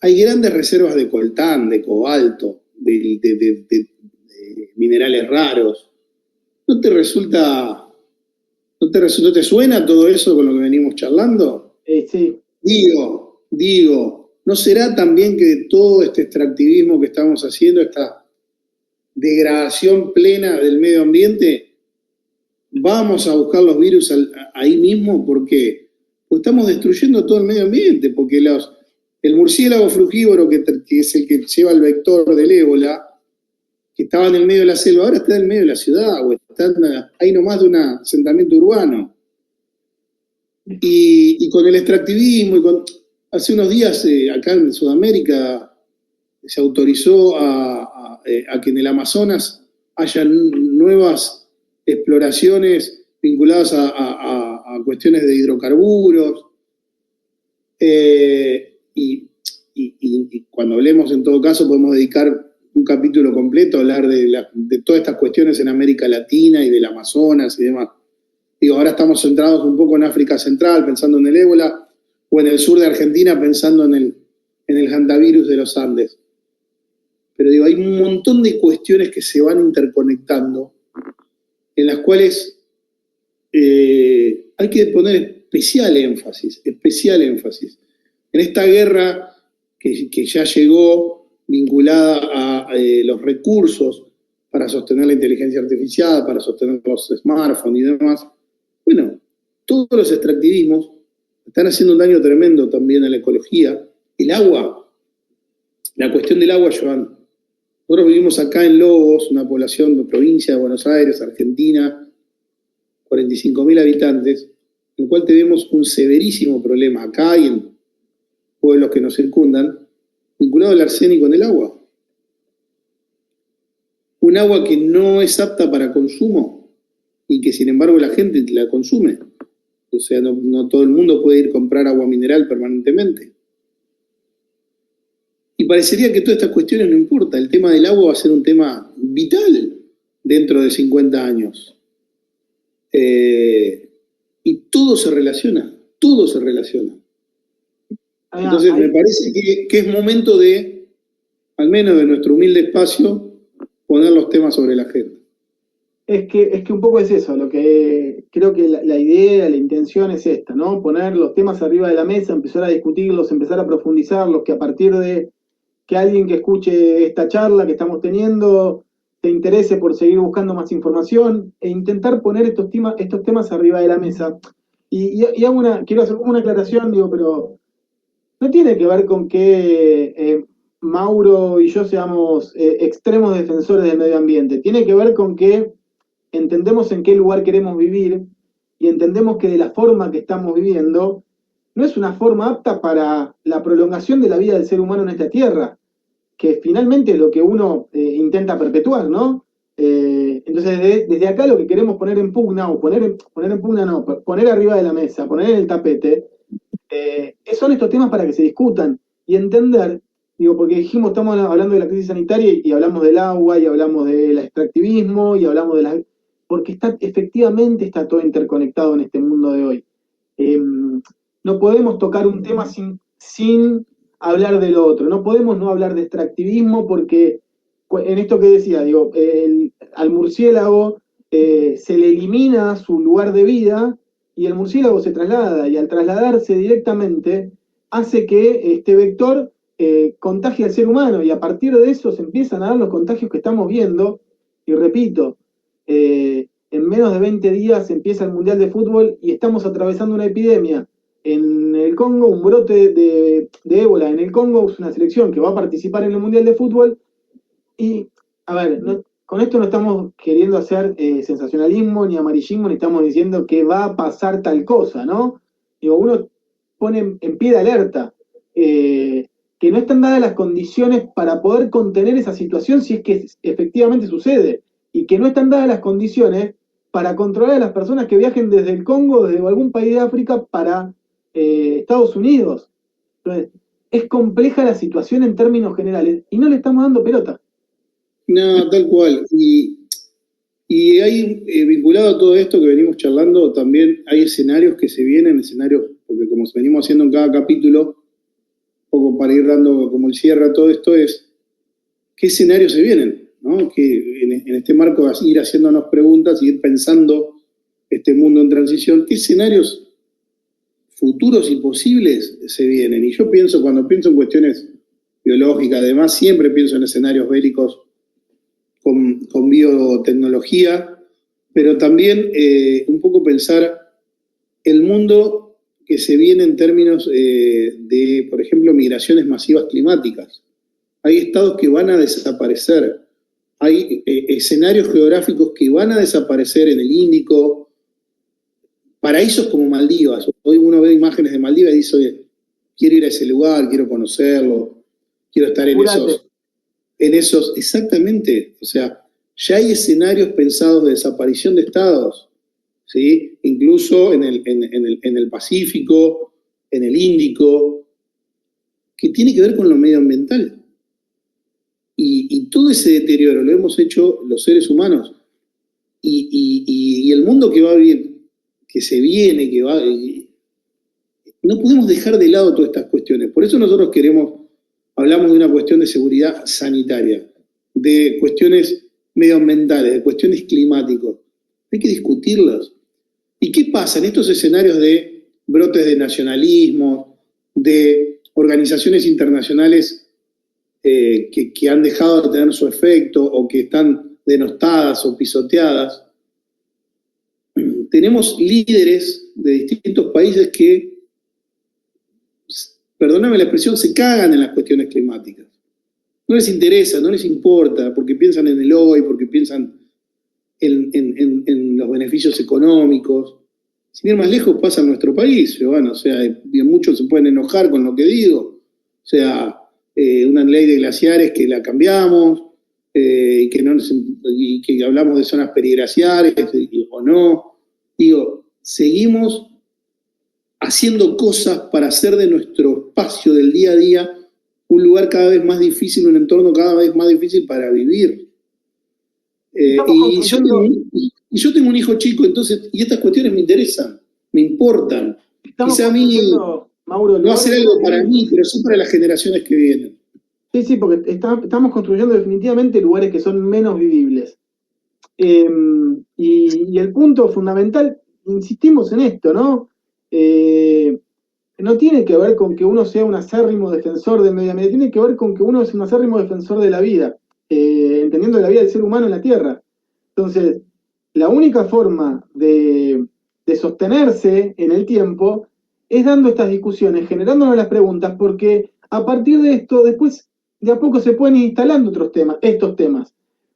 hay grandes reservas de coltán, de cobalto, de minerales raros. ¿No te resulta, no te suena todo eso con lo que venimos charlando? Sí. Digo, ¿no será también que todo este extractivismo que estamos haciendo, esta degradación plena del medio ambiente, vamos a buscar los virus ahí mismo? ¿Por qué? Pues estamos destruyendo todo el medio ambiente, porque el murciélago frugívoro, que es el que lleva el vector del ébola, que estaba en el medio de la selva, ahora está en el medio de la ciudad, o está ahí nomás de un asentamiento urbano. Y con el extractivismo, hace unos días acá en Sudamérica se autorizó a que en el Amazonas haya nuevas exploraciones vinculadas a cuestiones de hidrocarburos. Y cuando hablemos, en todo caso, podemos dedicar un capítulo completo a hablar de todas estas cuestiones en América Latina y del Amazonas y demás. Digo, ahora estamos centrados un poco en África Central, pensando en el ébola, o en el sur de Argentina, pensando en el hantavirus de los Andes. Pero digo, hay un montón de cuestiones que se van interconectando, en las cuales hay que poner especial énfasis. En esta guerra que ya llegó vinculada a los recursos para sostener la inteligencia artificial, para sostener los smartphones y demás. Bueno, todos los extractivismos están haciendo un daño tremendo también a la ecología. El agua, la cuestión del agua, Joan. Nosotros vivimos acá en Lobos, una población de provincia de Buenos Aires, Argentina, 45.000 habitantes, en el cual tenemos un severísimo problema acá y en pueblos que nos circundan, vinculado al arsénico en el agua. Un agua que no es apta para consumo y que sin embargo la gente la consume. O sea, no todo el mundo puede ir a comprar agua mineral permanentemente. Y parecería que todas estas cuestiones no importan. El tema del agua va a ser un tema vital dentro de 50 años. Y todo se relaciona, todo se relaciona. Entonces me parece que es momento de, al menos de nuestro humilde espacio, poner los temas sobre la agenda. Es que un poco es eso, lo que creo que la idea, la intención es esta, ¿no? Poner los temas arriba de la mesa, empezar a discutirlos, empezar a profundizarlos, que a partir de que alguien que escuche esta charla que estamos teniendo se interese por seguir buscando más información e intentar poner estos temas arriba de la mesa. Y quiero hacer una aclaración, digo, pero no tiene que ver con que Mauro y yo seamos extremos defensores del medio ambiente, tiene que ver con que entendemos en qué lugar queremos vivir y entendemos que de la forma que estamos viviendo no es una forma apta para la prolongación de la vida del ser humano en esta tierra, que finalmente es lo que uno intenta perpetuar, ¿no? Entonces, desde acá lo que queremos poner en pugna, o poner en pugna no, poner arriba de la mesa, poner en el tapete, son estos temas para que se discutan y entender, digo, porque dijimos, estamos hablando de la crisis sanitaria y hablamos del agua, y hablamos del extractivismo, y hablamos de la... porque efectivamente está todo interconectado en este mundo de hoy. No podemos tocar un tema sin hablar del otro, no podemos no hablar de extractivismo porque en esto que decía, digo, al murciélago se le elimina su lugar de vida y el murciélago se traslada, y al trasladarse directamente hace que este vector contagie al ser humano, y a partir de eso se empiezan a dar los contagios que estamos viendo, y repito, en menos de 20 días empieza el Mundial de Fútbol y estamos atravesando una epidemia. En el Congo, un brote de ébola en el Congo, es una selección que va a participar en el Mundial de Fútbol. Y, a ver, con esto no estamos queriendo hacer sensacionalismo ni amarillismo, ni estamos diciendo que va a pasar tal cosa, ¿no? Digo, uno pone en pie de alerta que no están dadas las condiciones para poder contener esa situación si es que efectivamente sucede, y que no están dadas las condiciones para controlar a las personas que viajen desde el Congo, desde algún país de África para Estados Unidos. Entonces, es compleja la situación en términos generales y no le estamos dando pelota. No, tal cual. Y hay, vinculado a todo esto que venimos charlando, también hay escenarios que se vienen, escenarios, porque como venimos haciendo en cada capítulo, un poco para ir dando como el cierre a todo esto, es qué escenarios se vienen, ¿no? Que en este marco ir haciéndonos preguntas y ir pensando este mundo en transición, qué escenarios futuros y posibles se vienen. Y yo pienso, cuando pienso en cuestiones biológicas, además siempre pienso en escenarios bélicos con biotecnología, pero también un poco pensar el mundo que se viene en términos de, por ejemplo, migraciones masivas climáticas. Hay estados que van a desaparecer, hay escenarios geográficos que van a desaparecer en el Índico, paraísos como Maldivas. Hoy uno ve imágenes de Maldivas y dice, oye, quiero ir a ese lugar, quiero conocerlo, quiero estar en esos, exactamente. O sea, ya hay escenarios pensados de desaparición de estados, ¿sí? Incluso en el Pacífico, en el Índico, que tiene que ver con lo medioambiental. Y todo ese deterioro lo hemos hecho los seres humanos. Y el mundo que va a vivir, que se viene, que va... No podemos dejar de lado todas estas cuestiones. Por eso nosotros hablamos de una cuestión de seguridad sanitaria, de cuestiones medioambientales, de cuestiones climáticas. Hay que discutirlas. ¿Y qué pasa en estos escenarios de brotes de nacionalismo, de organizaciones internacionales que han dejado de tener su efecto o que están denostadas o pisoteadas. Tenemos líderes de distintos países que, perdóname la expresión, se cagan en las cuestiones climáticas. No les interesa, no les importa, porque piensan en el hoy, porque piensan en los beneficios económicos. Sin ir más lejos pasa en nuestro país, Giovanna, o sea, muchos se pueden enojar con lo que digo, o sea, una ley de glaciares que la cambiamos, y que hablamos de zonas periglaciares, o no. Digo, seguimos haciendo cosas para hacer de nuestro espacio del día a día un lugar cada vez más difícil, un entorno cada vez más difícil para vivir. Y yo tengo un hijo chico, entonces, y estas cuestiones me interesan, me importan. Quizá a mí Mauro, no hacer algo para mí, pero sí para las generaciones que vienen. Sí, porque estamos construyendo definitivamente lugares que son menos vivibles. Y el punto fundamental, insistimos en esto, ¿no? No tiene que ver con que uno sea un acérrimo defensor del medio ambiente, tiene que ver con que uno es un acérrimo defensor de la vida, entendiendo la vida del ser humano en la Tierra. Entonces, la única forma de sostenerse en el tiempo es dando estas discusiones, generándonos las preguntas, porque a partir de esto, después de a poco se pueden ir instalando estos temas.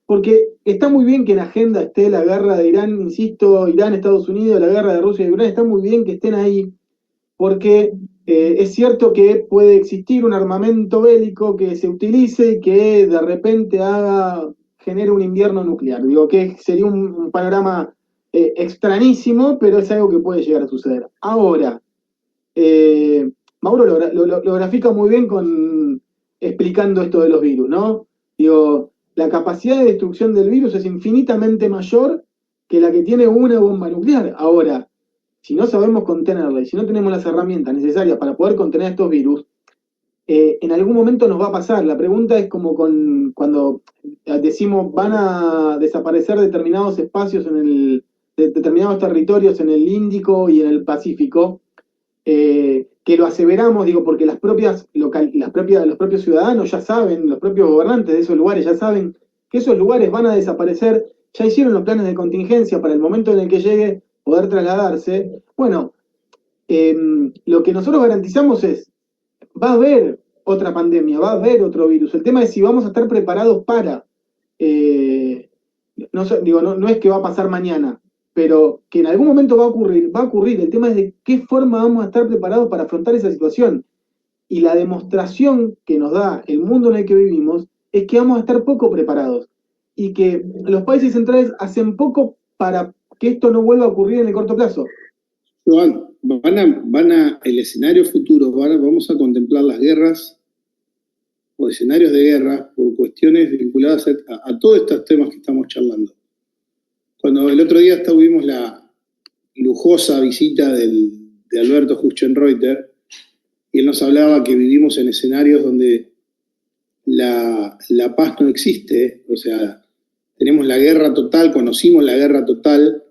Porque está muy bien que en agenda esté la guerra de Irán, insisto, Irán, Estados Unidos, la guerra de Rusia y Ucrania, está muy bien que estén ahí, porque es cierto que puede existir un armamento bélico que se utilice y que de repente genere un invierno nuclear. Digo que sería un panorama extrañísimo, pero es algo que puede llegar a suceder. Ahora, Mauro lo grafica muy bien explicando esto de los virus, ¿no? Digo, la capacidad de destrucción del virus es infinitamente mayor que la que tiene una bomba nuclear. Ahora, si no sabemos contenerla y si no tenemos las herramientas necesarias para poder contener estos virus, en algún momento nos va a pasar. La pregunta es como cuando decimos van a desaparecer determinados espacios determinados territorios en el Índico y en el Pacífico, que lo aseveramos, digo, porque los propios ciudadanos ya saben, los propios gobernantes de esos lugares ya saben que esos lugares van a desaparecer, ya hicieron los planes de contingencia para el momento en el que llegue poder trasladarse. Bueno, lo que nosotros garantizamos es, va a haber otra pandemia, va a haber otro virus. El tema es si vamos a estar preparados para, no es que va a pasar mañana, pero que en algún momento va a ocurrir. El tema es de qué forma vamos a estar preparados para afrontar esa situación. Y la demostración que nos da el mundo en el que vivimos es que vamos a estar poco preparados y que los países centrales hacen poco para que esto no vuelva a ocurrir en el corto plazo. Joan, el escenario futuro, vamos a contemplar las guerras o escenarios de guerra por cuestiones vinculadas a todos estos temas que estamos charlando. Cuando el otro día tuvimos la lujosa visita de Alberto Huchenreuter, y él nos hablaba que vivimos en escenarios donde la paz no existe, o sea, tenemos la guerra total, conocimos la guerra total,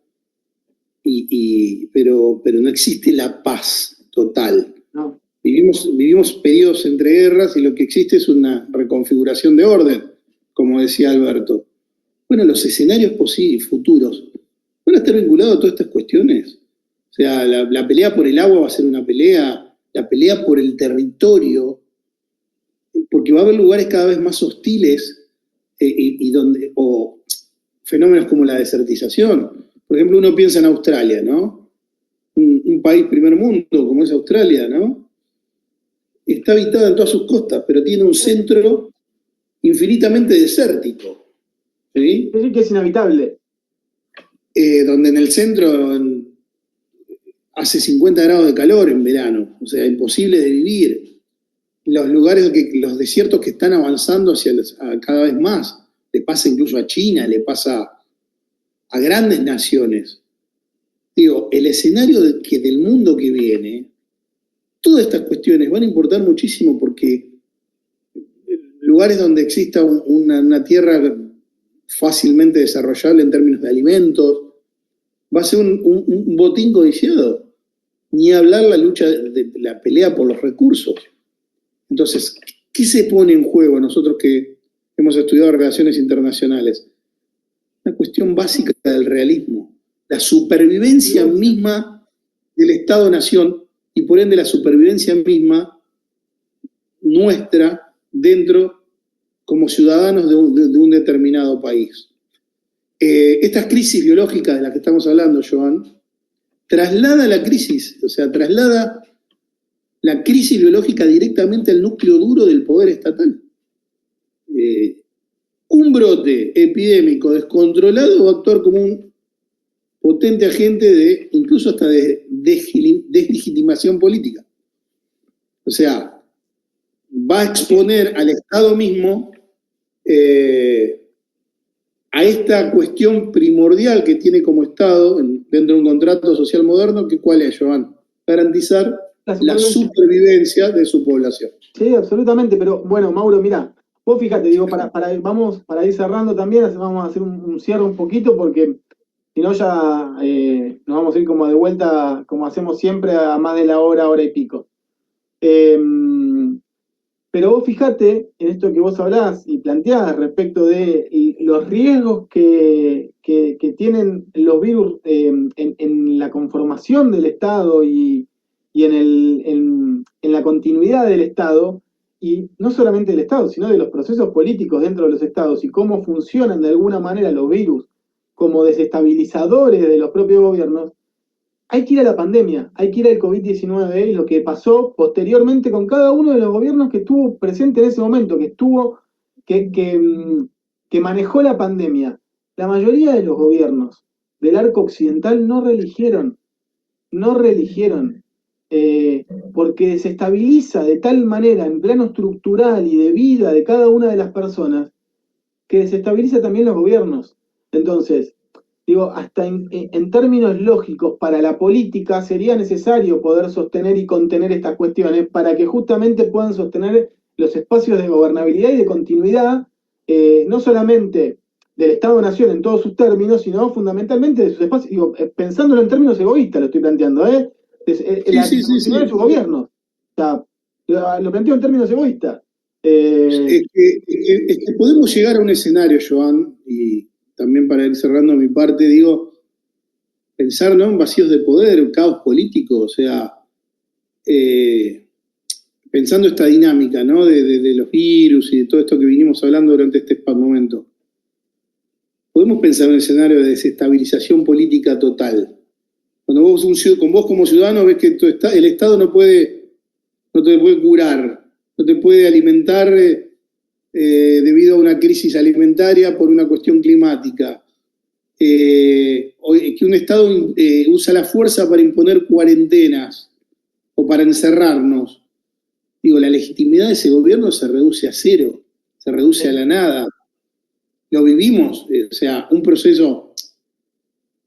pero no existe la paz total. No. Vivimos periodos entre guerras y lo que existe es una reconfiguración de orden, como decía Alberto. Bueno, los escenarios posibles, futuros, van a estar vinculados a todas estas cuestiones. O sea, la pelea por el agua va a ser una pelea, la pelea por el territorio, porque va a haber lugares cada vez más hostiles o fenómenos como la desertización. Por ejemplo, uno piensa en Australia, ¿no? Un país primer mundo como es Australia, ¿no? Está habitada en todas sus costas, pero tiene un centro infinitamente desértico. ¿Sí? Es decir, que es inhabitable. Donde en el centro hace 50 grados de calor en verano, o sea, imposible de vivir. Los desiertos que están avanzando cada vez más, le pasa incluso a China, le pasa a grandes naciones. Digo, el escenario del mundo que viene, todas estas cuestiones van a importar muchísimo porque lugares donde exista una tierra fácilmente desarrollable en términos de alimentos, va a ser un botín codiciado. Ni hablar la lucha de la pelea por los recursos. Entonces, ¿qué se pone en juego nosotros que hemos estudiado relaciones internacionales? una cuestión básica del realismo, la supervivencia misma del Estado-Nación y por ende la supervivencia misma nuestra dentro como ciudadanos de un determinado país. Estas crisis biológicas de las que estamos hablando, Joan, traslada la crisis, o sea, traslada la crisis biológica directamente al núcleo duro del poder estatal. Un brote epidémico descontrolado va a actuar como un potente agente de, incluso hasta de deslegitimación política. O sea, va a exponer al Estado mismo a esta cuestión primordial que tiene como Estado dentro de un contrato social moderno, que ¿cuál es, Joan? Garantizar la supervivencia de su población. Sí, absolutamente, pero bueno, Mauro, mira, vos fíjate, digo, vamos para ir cerrando también, vamos a hacer un cierre un poquito, porque si no ya nos vamos a ir como de vuelta, como hacemos siempre, a más de la hora y pico. Pero vos fíjate en esto que vos hablás y planteás respecto de los riesgos que tienen los virus en la conformación del Estado y en la continuidad del Estado, y no solamente del Estado, sino de los procesos políticos dentro de los Estados y cómo funcionan de alguna manera los virus como desestabilizadores de los propios gobiernos. Hay que ir a la pandemia, hay que ir al COVID-19 y lo que pasó posteriormente con cada uno de los gobiernos que estuvo presente en ese momento, que manejó la pandemia. La mayoría de los gobiernos del arco occidental no religieron, porque desestabiliza de tal manera en plano estructural y de vida de cada una de las personas, que desestabiliza también los gobiernos. Entonces, digo, hasta en términos lógicos, para la política sería necesario poder sostener y contener estas cuestiones para que justamente puedan sostener los espacios de gobernabilidad y de continuidad, no solamente del Estado-Nación en todos sus términos, sino fundamentalmente de sus espacios, digo, pensándolo en términos egoístas, lo estoy planteando, de sus gobiernos. O sea, lo planteo en términos egoístas. Es que podemos llegar a un escenario, Joan, y también para ir cerrando mi parte, digo, pensar, ¿no?, en vacíos de poder, un caos político, o sea, pensando esta dinámica, ¿no?, de los virus y de todo esto que vinimos hablando durante este momento. Podemos pensar en un escenario de desestabilización política total. Cuando vos, con vos como ciudadano, ves que el Estado no te puede curar, no te puede alimentar debido a una crisis alimentaria por una cuestión climática. Que un Estado usa la fuerza para imponer cuarentenas o para encerrarnos. Digo, la legitimidad de ese gobierno se reduce a cero, se reduce a la nada. Lo vivimos, o sea, un proceso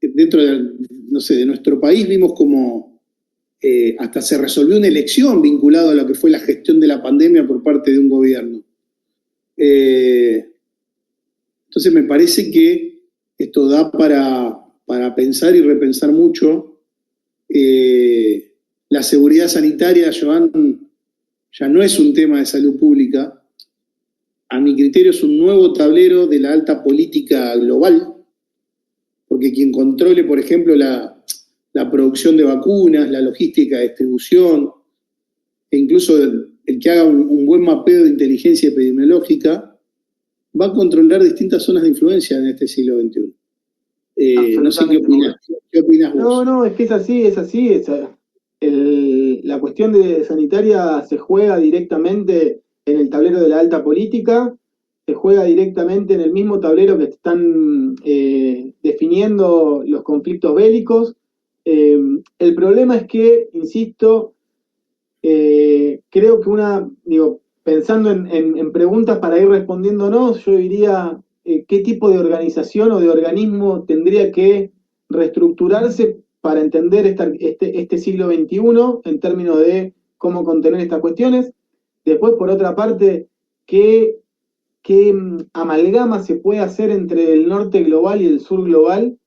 dentro de nuestro país, vimos como hasta se resolvió una elección vinculada a lo que fue la gestión de la pandemia por parte de un gobierno. Entonces me parece que esto da para pensar y repensar mucho. La seguridad sanitaria, Joan, ya no es un tema de salud pública. A mi criterio es un nuevo tablero de la alta política global, porque quien controle, por ejemplo, la producción de vacunas, la logística de distribución, e incluso el que haga un buen mapeo de inteligencia epidemiológica, va a controlar distintas zonas de influencia en este siglo XXI. No sé qué opinas vos. No, es que es así. La cuestión sanitaria se juega directamente en el tablero de la alta política, se juega directamente en el mismo tablero que están definiendo los conflictos bélicos. El problema es que, insisto, creo que pensando en preguntas para ir respondiéndonos, yo diría qué tipo de organización o de organismo tendría que reestructurarse para entender este siglo XXI en términos de cómo contener estas cuestiones. Después, por otra parte, qué amalgama se puede hacer entre el norte global y el sur global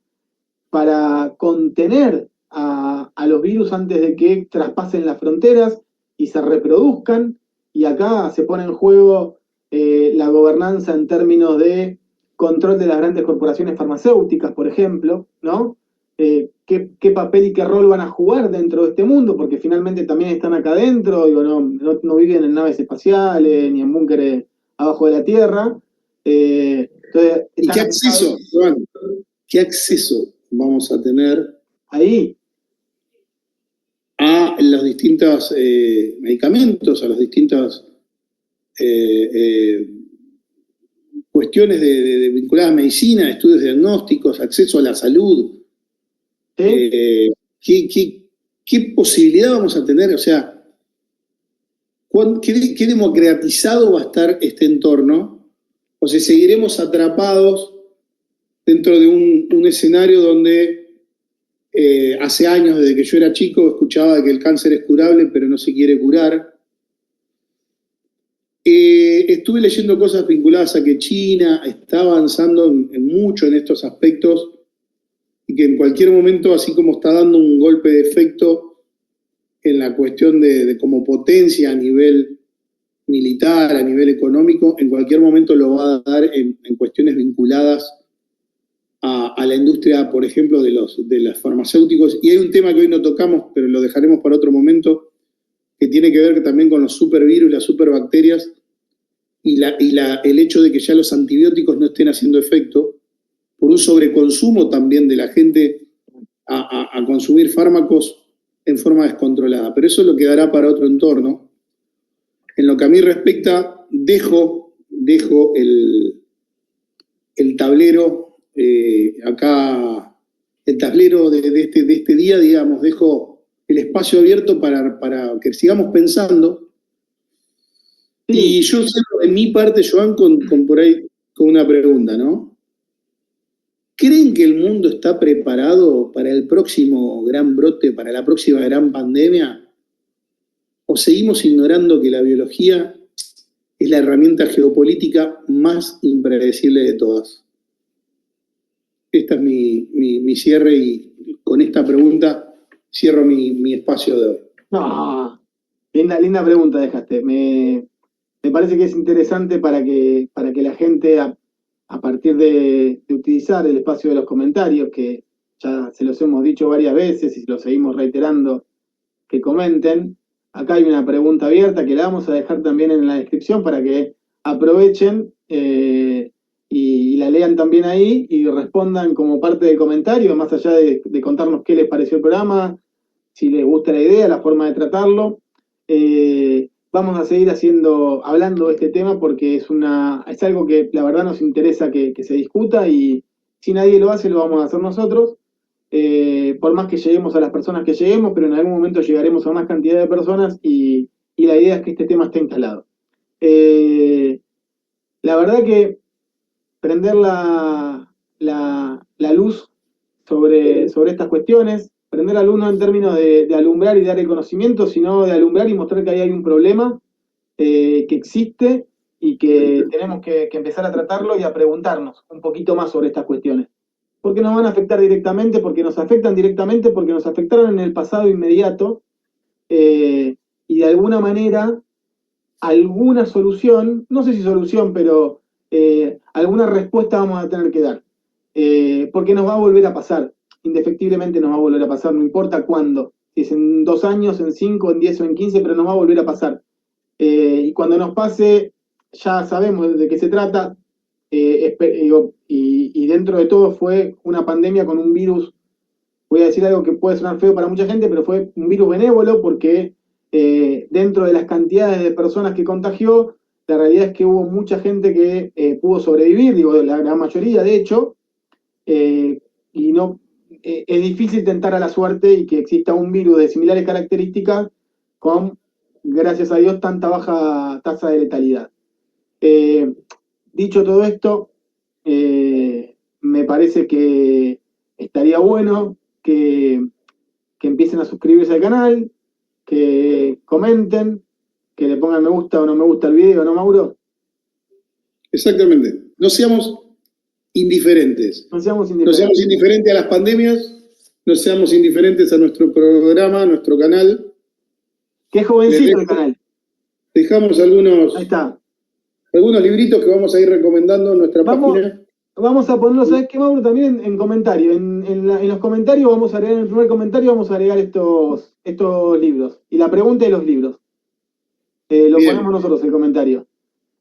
para contener a los virus antes de que traspasen las fronteras y se reproduzcan. Y acá se pone en juego la gobernanza en términos de control de las grandes corporaciones farmacéuticas, por ejemplo, ¿no? ¿Qué papel y qué rol van a jugar dentro de este mundo? Porque finalmente también están acá adentro, digo, no viven en naves espaciales ni en búnkeres abajo de la Tierra. Entonces, ¿Y qué acceso, Joan, qué acceso vamos a tener ahí a los distintos medicamentos, a las distintas cuestiones vinculadas a medicina, estudios diagnósticos, acceso a la salud? ¿sí? ¿Qué posibilidad vamos a tener? O sea, ¿qué democratizado va a estar este entorno? O si seguiremos atrapados dentro de un escenario donde hace años, desde que yo era chico, escuchaba que el cáncer es curable, pero no se quiere curar. Estuve leyendo cosas vinculadas a que China está avanzando mucho en estos aspectos y que en cualquier momento, así como está dando un golpe de efecto en la cuestión de como potencia a nivel militar, a nivel económico, en cualquier momento lo va a dar en cuestiones vinculadas a la industria, por ejemplo, de los farmacéuticos. Y hay un tema que hoy no tocamos, pero lo dejaremos para otro momento, que tiene que ver también con los supervirus, las superbacterias, y el hecho de que ya los antibióticos no estén haciendo efecto, por un sobreconsumo también de la gente a consumir fármacos en forma descontrolada. Pero eso lo quedará para otro entorno. En lo que a mí respecta, dejo el tablero acá, el tablero de este día, digamos, dejo el espacio abierto para que sigamos pensando. Sí. Y yo cierro en mi parte, Joan, con una pregunta, ¿no? ¿Creen que el mundo está preparado para el próximo gran brote, para la próxima gran pandemia? ¿O seguimos ignorando que la biología es la herramienta geopolítica más impredecible de todas? Esta es mi cierre, y con esta pregunta cierro mi espacio de hoy. No, linda pregunta dejaste. Me parece que es interesante para que la gente, a partir de utilizar el espacio de los comentarios, que ya se los hemos dicho varias veces y lo seguimos reiterando, que comenten. Acá hay una pregunta abierta que la vamos a dejar también en la descripción para que aprovechen y la lean también ahí y respondan como parte del comentario, más allá de contarnos qué les pareció el programa, si les gusta la idea, la forma de tratarlo. Vamos a seguir hablando de este tema porque es algo que la verdad nos interesa que se discuta, y si nadie lo hace, lo vamos a hacer nosotros. Por más que lleguemos a las personas que lleguemos, pero en algún momento llegaremos a más cantidad de personas, y la idea es que este tema esté instalado. La verdad que prender la luz sobre estas cuestiones, prender la luz no en términos de alumbrar y dar el conocimiento, sino de alumbrar y mostrar que ahí hay un problema que existe y que tenemos que empezar a tratarlo y a preguntarnos un poquito más sobre estas cuestiones. Porque nos van a afectar directamente, porque nos afectan directamente, porque nos afectaron en el pasado inmediato, y de alguna manera alguna solución, no sé si solución, pero alguna respuesta vamos a tener que dar. Porque nos va a volver a pasar, indefectiblemente nos va a volver a pasar, no importa cuándo, si es en 2 años, en 5, en 10 o en 15, pero nos va a volver a pasar. Y cuando nos pase, ya sabemos de qué se trata, y dentro de todo fue una pandemia con un virus, voy a decir algo que puede sonar feo para mucha gente, pero fue un virus benévolo porque dentro de las cantidades de personas que contagió, la realidad es que hubo mucha gente que pudo sobrevivir, digo, la gran mayoría de hecho, y no es difícil tentar a la suerte y que exista un virus de similares características con, gracias a Dios, tanta baja tasa de letalidad. Dicho todo esto, me parece que estaría bueno que empiecen a suscribirse al canal, que comenten, que le pongan me gusta o no me gusta el video, ¿no, Mauro? Exactamente. No seamos indiferentes. No seamos indiferentes. No seamos indiferentes a las pandemias, no seamos indiferentes a nuestro programa, a nuestro canal. Qué jovencito el canal. Dejamos algunos Ahí está. Algunos libritos que vamos a ir recomendando en nuestra página. Vamos a ponerlo, ¿sabes qué, Mauro? También en comentario. En los comentarios vamos a agregar, en el primer comentario vamos a agregar estos libros. Y la pregunta de los libros. Lo ponemos Bien, nosotros el comentario.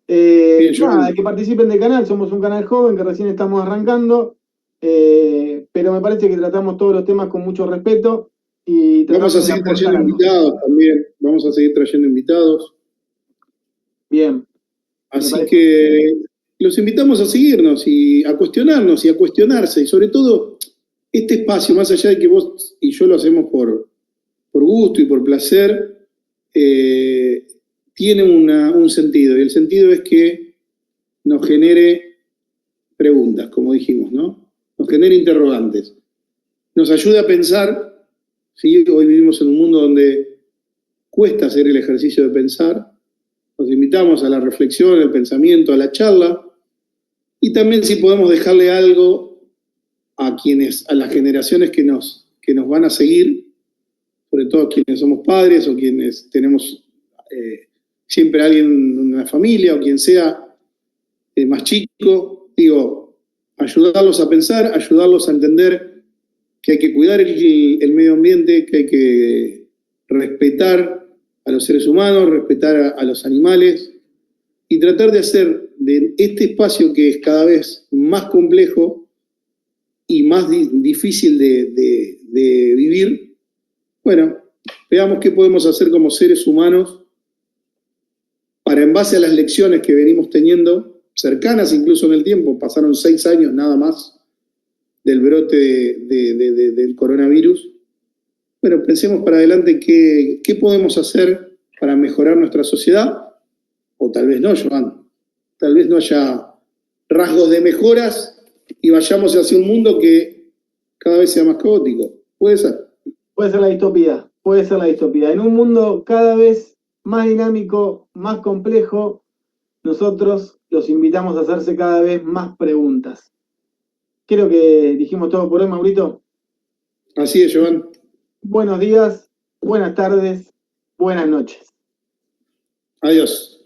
bien, Nada, Joan. que participen del canal, somos un canal joven que recién estamos arrancando, pero me parece que tratamos todos los temas con mucho respeto y Vamos tratamos a de seguir aportar trayendo algo. invitados también. Vamos a seguir trayendo invitados. Bien, me Así parece. que los invitamos a seguirnos y a cuestionarnos y a cuestionarse. Y sobre todo, este espacio, más allá de que vos y yo lo hacemos por gusto y por placer, eh, tiene un sentido. Y el sentido es que nos genere preguntas, como dijimos, ¿no? Nos genere interrogantes. Nos ayuda a pensar, ¿sí? Hoy vivimos en un mundo donde cuesta hacer el ejercicio de pensar. Nos invitamos a la reflexión, al pensamiento, a la charla, y también si podemos dejarle algo a las generaciones que nos van a seguir, sobre todo quienes somos padres o quienes tenemos siempre alguien en la familia o quien sea más chico, digo, ayudarlos a pensar, ayudarlos a entender que hay que cuidar medio ambiente, que hay que respetar a los seres humanos, respetar a los animales y tratar de hacer de este espacio que es cada vez más complejo y más difícil de vivir, bueno, veamos qué podemos hacer como seres humanos para, en base a las lecciones que venimos teniendo, cercanas incluso en el tiempo, pasaron 6 años nada más del brote del coronavirus, bueno, pensemos para adelante qué podemos hacer para mejorar nuestra sociedad, o tal vez no, Joan, tal vez no haya rasgos de mejoras y vayamos hacia un mundo que cada vez sea más caótico. ¿Puede ser? Puede ser la distopía, puede ser la distopía. En un mundo cada vez más dinámico, más complejo, nosotros los invitamos a hacerse cada vez más preguntas. Creo que dijimos todo por hoy, Maurito. Así es, Joan. Buenos días, buenas tardes, buenas noches. Adiós.